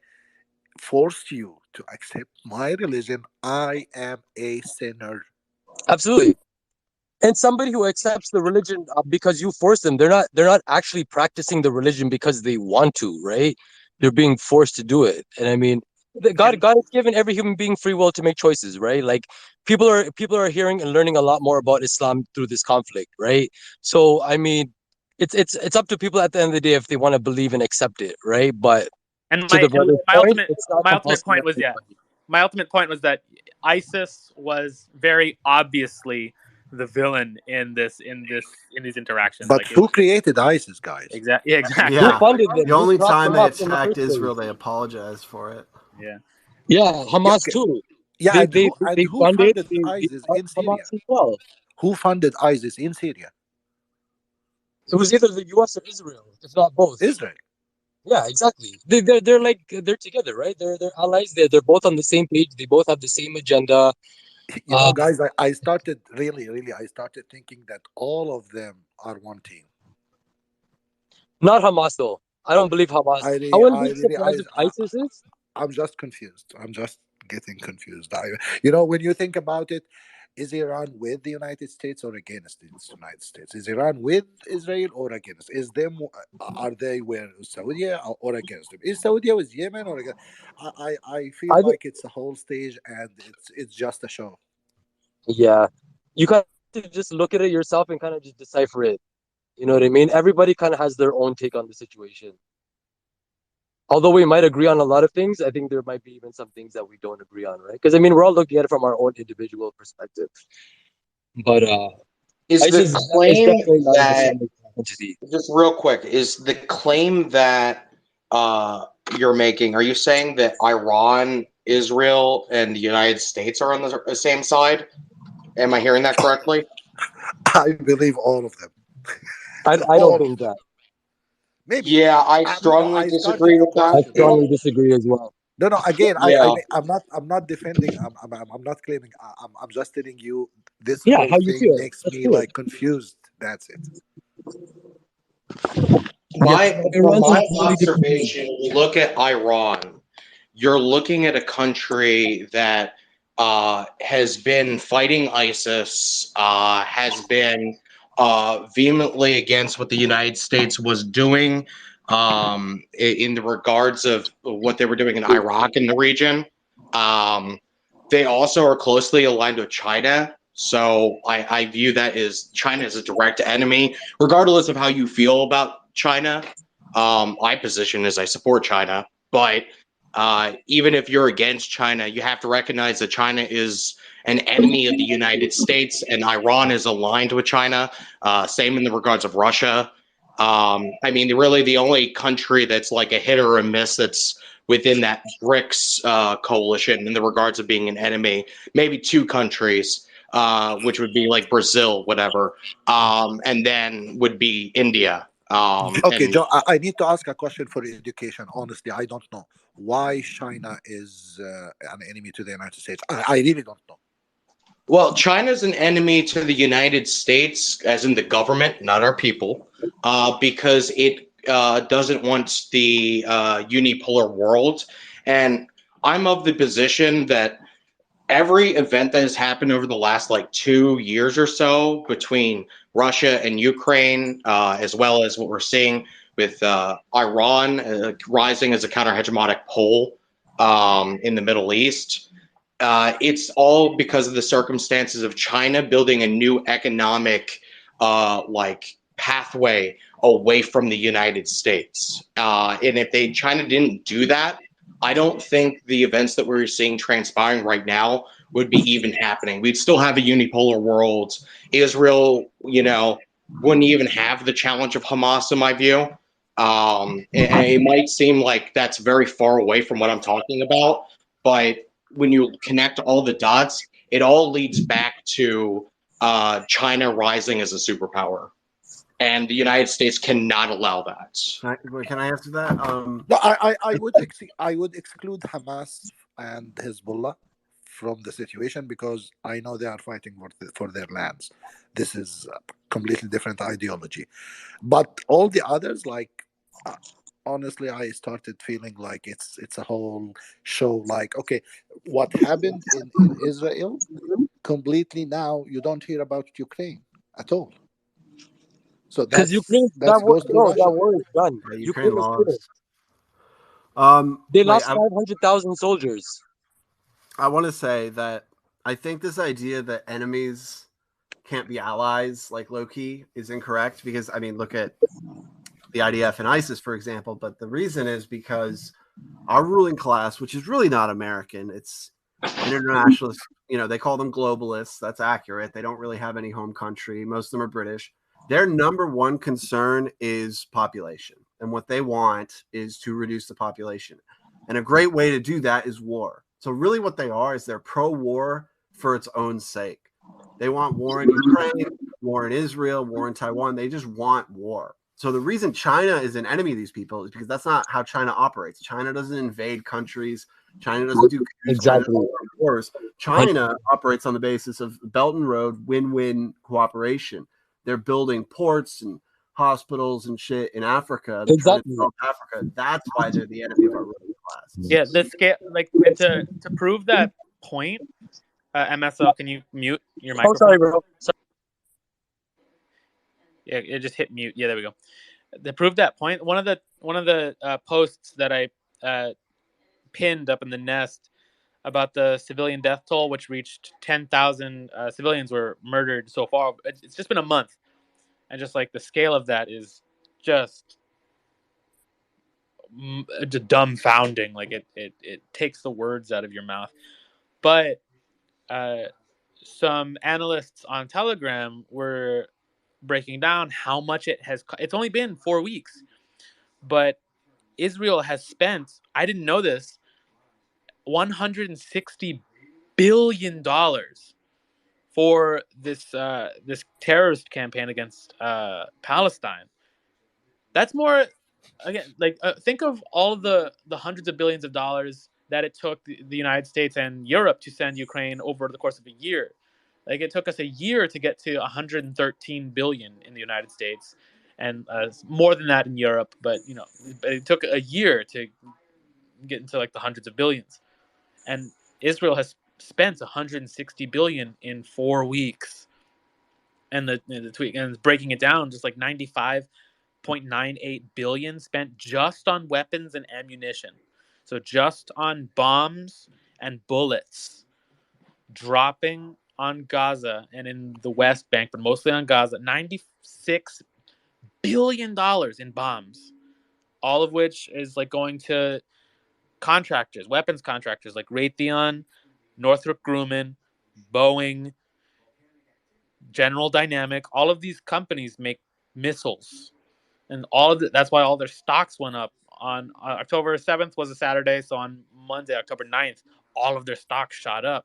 force you to accept my religion, I am a sinner. Absolutely. And somebody who accepts the religion because you force them, they're not actually practicing the religion because they want to, right? They're being forced to do it. And I mean, God has given every human being free will to make choices, right? Like people are hearing and learning a lot more about Islam through this conflict, right? So I mean, it's up to people at the end of the day if they want to believe and accept it, right? But And to the brother's point, it's not my ultimate compulsory point on was, yeah, anybody. my ultimate point was that ISIS was very obviously the villain in these interactions. But Like it who was just created ISIS, guys? exactly, yeah, Who exactly. Yeah. funded them? The Who only propped time them they up in the attacked first Israel, place? they apologized for it. Yeah. Yeah, Yeah, Hamas okay. too. Yeah, They and they who they who funded funded they ISIS fund in Syria? Hamas as well. Who funded ISIS in Syria? It was either the U.S. or Israel, if not both. Israel. Yeah, exactly. They're like they're together, right? They're allies. They're both on the same page. They both have the same agenda. You know, guys, I started really, I started thinking that all of them are one team. Not Hamas though. I don't believe Hamas. I wouldn't be surprised if ISIS is. I'm just confused. I'm just getting confused. You know, when you think about it, is Iran with the United States or against the United States? Is Iran with Israel or against? Is them? Are they with Saudi or against them? Is Saudi with Yemen or against? I feel I think like it's a whole stage and it's just a show. yeah. You kind of just look at it yourself and kind of just decipher it. You know what I mean? Everybody kind of has their own take on the situation. Although we might agree on a lot of things, I think there might be even some things that we don't agree on, right? Because I mean, we're all looking at it from our own individual perspective. But Is ISIS the is claim definitely not an that Islamic entity. just real quick, is the claim that you're making, are you saying that Iran, Israel, and the United States are on the same side? Am I hearing that correctly? I believe all of them. I don't All of think them. that. Maybe. Yeah, I No, no. strongly I started disagree to with that. I question that. strongly disagree as well. No, no. Again, Yeah. I'm not defending. I'm not claiming. I'm just telling you. This Yeah, whole how you thing feel. makes That's me good. like confused. That's it. Yeah, From Iran's a my totally different beast. observation, you look at Iran, you're looking at a country that has been fighting ISIS, has been vehemently against what the United States was doing in the regards of what they were doing in Iraq in the region. Um, they also are closely aligned with China. So I view that as China as a direct enemy, regardless of how you feel about China. My position is I support China, but even if you're against China, you have to recognize that China is an enemy of the United States, and Iran is aligned with China. Same in the regards of Russia. I mean, really, the only country that's like a hit or a miss that's within that BRICS coalition in the regards of being an enemy, maybe two countries, which would be like Brazil, whatever, and then would be India. Okay, And Joe. I need to ask a question for education. Honestly, I don't know why China is an enemy to the United States. I really don't know. well, China's an enemy to the United States, as in the government, not our people, because it doesn't want the unipolar world. And I'm of the position that every event that has happened over the last like 2 years or so between Russia and Ukraine, as well as what we're seeing with Iran rising as a counter-hegemonic pole in the Middle East, it's all because of the circumstances of China building a new economic like pathway away from the United States. And if China didn't do that, I don't think the events that we're seeing transpiring right now would be even happening. We'd still have a unipolar world. Israel, wouldn't even have the challenge of Hamas, in my view. It might seem like that's very far away from what I'm talking about, but when you connect all the dots, it all leads back to China rising as a superpower, and the United States cannot allow that. Can I answer that? No, I would exclude Hamas and Hezbollah from the situation because I know they are fighting for their lands. This is a completely different ideology. But all the others, like honestly, I started feeling like it's a whole show. Like, okay, what happened in Israel completely now you don't hear about Ukraine at all. So Because Ukraine, that goes to Russia. that war is done. Ukraine Ukraine is clear. lost. They lost 500,000 soldiers. I want to say that I think this idea that enemies can't be allies, like low-key, is incorrect because, I mean, look at the IDF and ISIS, for example, but the reason is because our ruling class, which is really not American, it's an internationalist, they call them globalists. That's accurate. They don't really have any home country. Most of them are British. Their number one concern is population. And what they want is to reduce the population. And a great way to do that is war. So really what they are is they're pro-war for its own sake. They want war in Ukraine, war in Israel, war in Taiwan. They just want war. So the reason China is an enemy of these people is because that's not how China operates. China doesn't invade countries. China doesn't do Exactly. wars. China operates on the basis of Belt and Road win-win cooperation. They're building ports and hospitals and shit in Africa. They're trying to develop Africa. That's why they're the enemy of our ruling class. Yeah, the scale, like, and to prove that point, MSL, can you mute your microphone? Oh, sorry, bro. Sorry. Yeah, it just hit mute. Yeah, there we go. To prove that point, one of the posts that I pinned up in the nest about the civilian death toll, which reached 10,000 civilians were murdered so far. It's just been a month, and just like the scale of that is just dumbfounding. Like it takes the words out of your mouth. But some analysts on Telegram were breaking down how much it's only been 4 weeks, but Israel has spent, I didn't know this, $160 billion for this terrorist campaign against Palestine. That's more, again, like think of all the hundreds of billions of dollars that it took the United States and Europe to send Ukraine over the course of a year. Like it took us a year to get to 113 billion in the United States, and more than that in Europe. But it took a year to get into like the hundreds of billions. And Israel has spent 160 billion in 4 weeks. And the tweet, and breaking it down, just like 95.98 billion spent just on weapons and ammunition. So just on bombs and bullets dropping on Gaza and in the West Bank, but mostly on Gaza, $96 billion in bombs, all of which is like going to contractors, weapons contractors like Raytheon, Northrop Grumman, Boeing, General Dynamic. All of these companies make missiles, and that's why all their stocks went up. On October 7th was a Saturday, so on Monday, October 9th, all of their stocks shot up.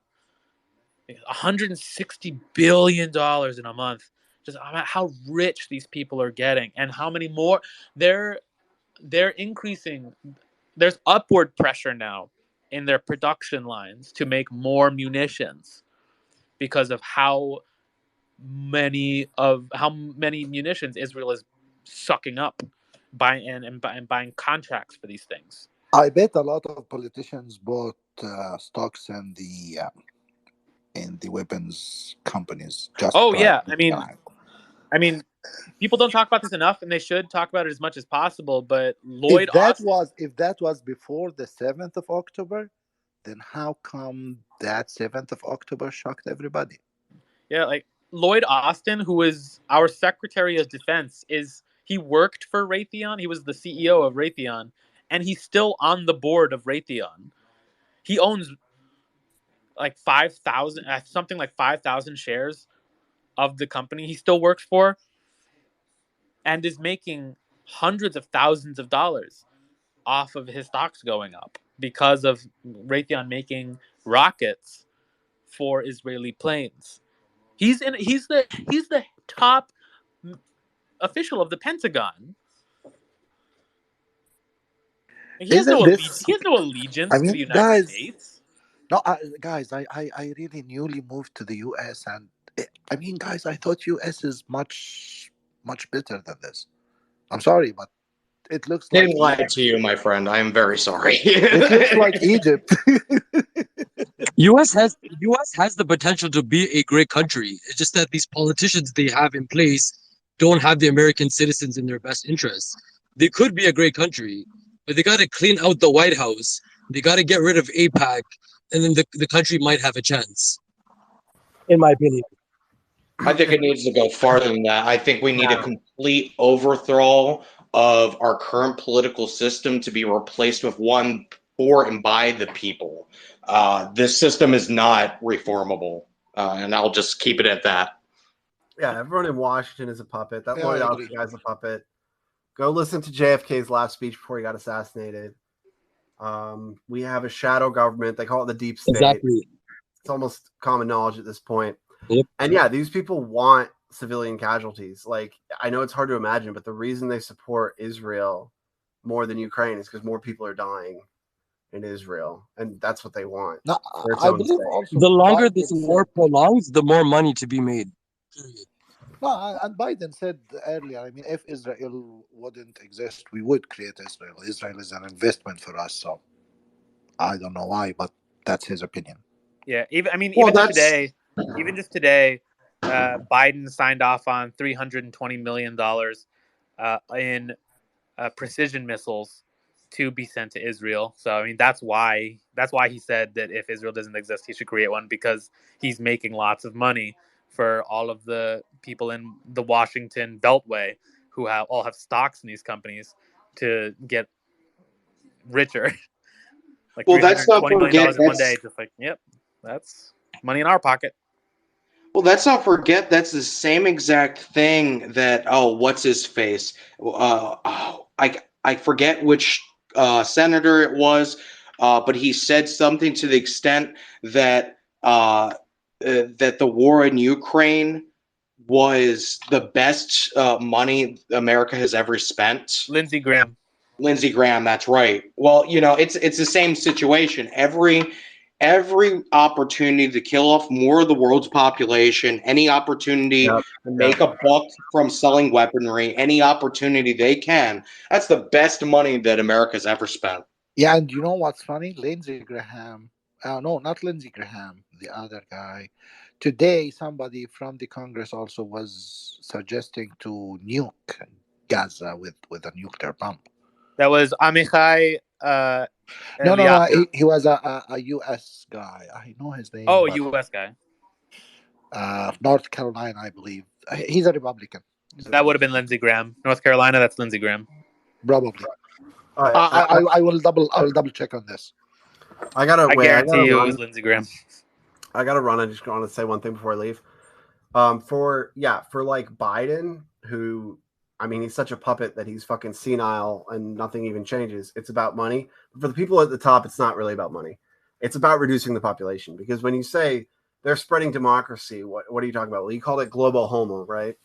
$160 billion in a month. Just how rich these people are getting, and how many more they're increasing. There's upward pressure now in their production lines to make more munitions because of how many munitions Israel is sucking up, buying contracts for these things. I bet a lot of politicians bought stocks in the in the weapons companies just Oh prior yeah, to the attack. I mean, people don't talk about this enough, and they should talk about it as much as possible. But Lloyd If that Austin, was before the 7th of October, then how come that 7th of October shocked everybody? yeah, like Lloyd Austin, who is our Secretary of Defense, he worked for Raytheon. He was the CEO of Raytheon, and he's still on the board of Raytheon. He owns like 5,000, something like 5,000 shares of the company he still works for, and is making hundreds of thousands of dollars off of his stocks going up because of Raytheon making rockets for Israeli planes. He's the top official of the Pentagon. He has Isn't this? he has no I allegiance to mean, the United guys. States. No, guys, I really newly moved to the U.S. and I mean, guys, I thought U.S. is much better than this. I'm sorry, but it looks They like lied Egypt. to you, my friend. I am very sorry. It looks like Egypt. US has the potential to be a great country. It's just that these politicians they have in place don't have the American citizens in their best interests. They could be a great country, but they got to clean out the White House. They got to get rid of APAC, and then the country might have a chance, in my opinion. I think it needs to go farther than that. I think we need a complete overthrow of our current political system to be replaced with one for and by the people. This system is not reformable, and I'll just keep it at that. Yeah, everyone in Washington is a puppet. That Yeah, Lloyd I Austin agree. guy's a puppet. Go listen to JFK's last speech before he got assassinated. We have a shadow government. They call it the deep state. Exactly. It's almost common knowledge at this point. Yep. And yeah, these people want civilian casualties. Like, I know it's hard to imagine, but the reason they support Israel more than Ukraine is because more people are dying in Israel, and that's what they want. No, For its I own believe sake. also The longer this Biden war said. prolongs, the more money to be made. Period. No, and Biden said earlier. I mean, if Israel wouldn't exist, we would create Israel. Israel is an investment for us. So I don't know why, but that's his opinion. Yeah, even Well, just today, Biden signed off on $320 million in precision missiles to be sent to Israel. So I mean, that's why he said that if Israel doesn't exist, he should create one, because he's making lots of money for all of the people in the Washington Beltway who all have stocks in these companies to get richer. Like well, three that's hundred not twenty million forget. dollars in one day. Just like, yep, that's money in our pocket. Well, let's not forget that's the same exact thing that what's his face? I forget which senator it was, but he said something to the extent that that the war in Ukraine was the best money America has ever spent. Lindsey Graham. Lindsey Graham, that's right. Well, it's the same situation. Every opportunity to kill off more of the world's population, any opportunity Yep. to make a buck from selling weaponry, any opportunity they can, that's the best money that America's ever spent. Yeah, and you know what's funny? Lindsey Graham. No, not Lindsey Graham. The other guy. Today, somebody from the Congress also was suggesting to nuke Gaza with a nuclear bomb. That was Amichai No, Eliyahu. he was a U.S. guy. I know his name, Oh, a but U.S. guy. North Carolina, I believe. He's a Republican. That would have been Lindsey Graham. North Carolina, that's Lindsey Graham. Probably. All right, I will double check on this. I gotta I wait. guarantee you it was Lindsey Graham. I gotta run. I just want to say one thing before I leave. For like Biden, who, I mean, he's such a puppet that he's fucking senile and nothing even changes. It's about money. But for the people at the top, it's not really about money. It's about reducing the population. Because when you say they're spreading democracy, what are you talking about? Well, you called it global homo, right?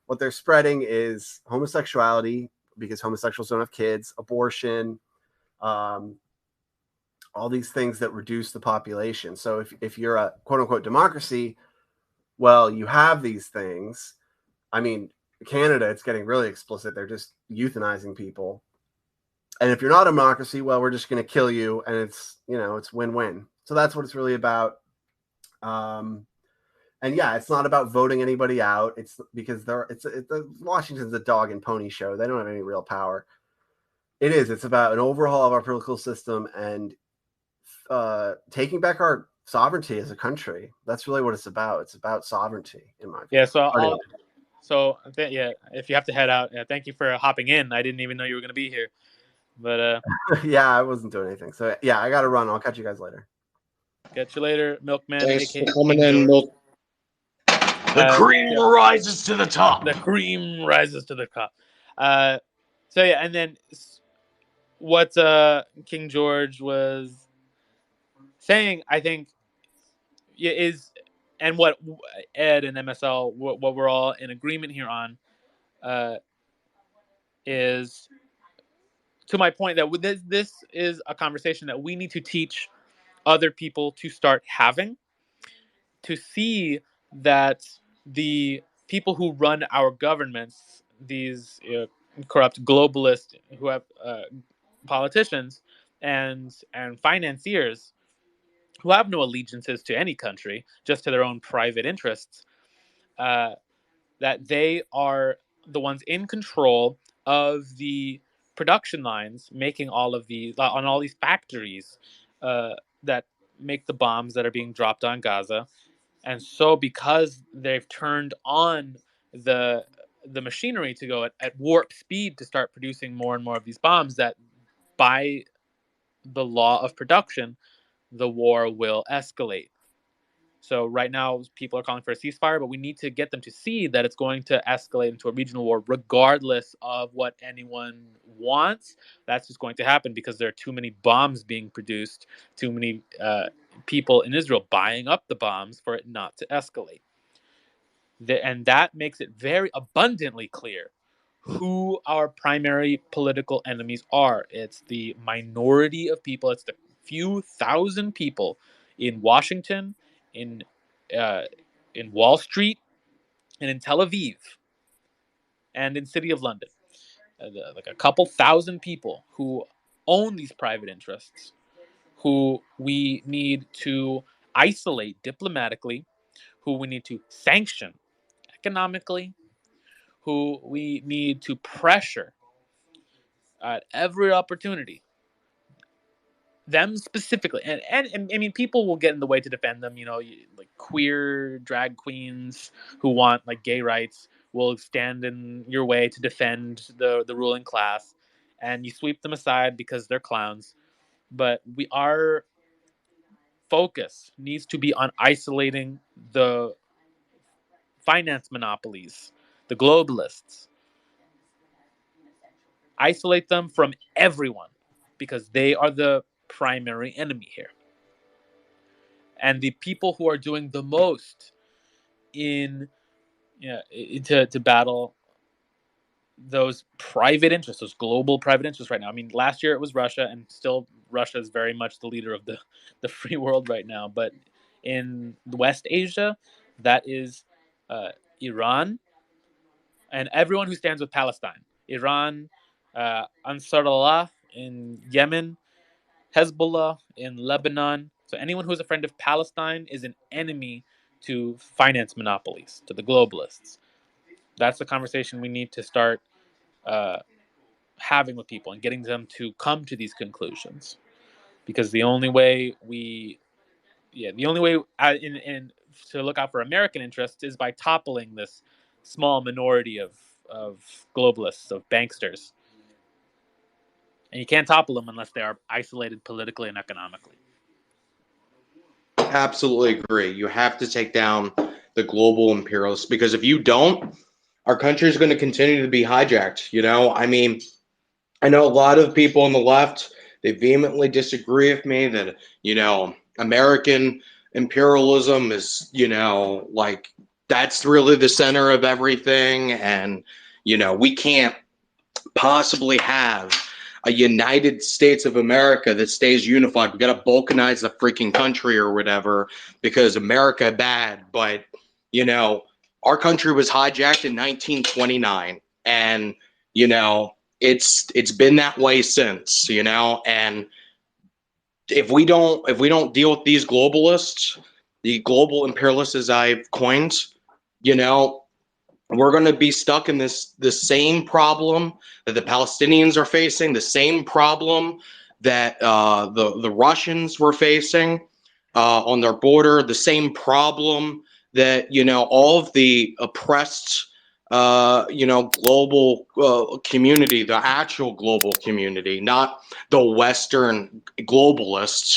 What they're spreading is homosexuality, because homosexuals don't have kids, abortion, all these things that reduce the population. So if you're a quote unquote democracy, well, you have these things. I mean, Canada, it's getting really explicit. They're just euthanizing people. And if you're not a democracy, well, we're just going to kill you. And it's win-win. So that's what it's really about. And yeah, it's not about voting anybody out. It's because Washington's a dog and pony show. They don't have any real power. It's about an overhaul of our political system and taking back our sovereignty as a country. That's really what it's about. It's about sovereignty, in my view. Yeah, if you have to head out, thank you for hopping in. I didn't even know you were going to be here. But yeah, I wasn't doing anything. So yeah, I got to run. I'll catch you guys later. Catch you later, Milkman. Thanks AKA for coming King in, George. The cream rises to the top. The cream rises to the top. So yeah, and then what King George was saying, I think, is, and what Ed and MSL, what we're all in agreement here on, is, to my point, that this is a conversation that we need to teach other people to start having, to see that the people who run our governments, these corrupt globalists who have politicians and financiers who have no allegiances to any country, just to their own private interests, that they are the ones in control of the production lines, making all of these on all these factories that make the bombs that are being dropped on Gaza. And so, because they've turned on the machinery to go at warp speed to start producing more and more of these bombs, that by the law of production, the war will escalate. So right now, people are calling for a ceasefire, but we need to get them to see that it's going to escalate into a regional war, regardless of what anyone wants. That's just going to happen because there are too many bombs being produced, too many people in Israel buying up the bombs for it not to escalate. And that makes it very abundantly clear who our primary political enemies are. It's the minority of people. It's the few thousand people in Washington, in Wall Street, and in Tel Aviv, and in City of London. Like a couple thousand people who own these private interests, who we need to isolate diplomatically, who we need to sanction economically, who we need to pressure at every opportunity. Them specifically, and I mean, people will get in the way to defend them. Like queer drag queens who want like gay rights will stand in your way to defend the ruling class, and you sweep them aside because they're clowns. But our focus needs to be on isolating the finance monopolies, the globalists. Isolate them from everyone because they are the primary enemy here. And the people who are doing the most to battle those private interests, those global private interests right now. I mean, last year it was Russia, and still Russia is very much the leader of the free world right now. But in West Asia, that is Iran and everyone who stands with Palestine. Iran, Ansar Allah in Yemen, Hezbollah in Lebanon. So anyone who's a friend of Palestine is an enemy to finance monopolies, to the globalists. That's the conversation we need to start having with people and getting them to come to these conclusions. Because the only way to look out for American interests is by toppling this small minority of globalists, of banksters. And you can't topple them unless they are isolated politically and economically. Absolutely agree. You have to take down the global imperialists, because if you don't, our country is going to continue to be hijacked. I mean, I know a lot of people on the left, they vehemently disagree with me that, American imperialism is, like, that's really the center of everything. And, we can't possibly have a United States of America that stays unified. We got to balkanize the freaking country or whatever because America bad. But, our country was hijacked in 1929, and, it's been that way since, and if we don't deal with these globalists, the global imperialists, as I've coined, you know, we're going to be stuck in the same problem that the Palestinians are facing, the same problem that the Russians were facing on their border, the same problem that, you know, all of the oppressed, you know, global community, the actual global community, not the Western globalists,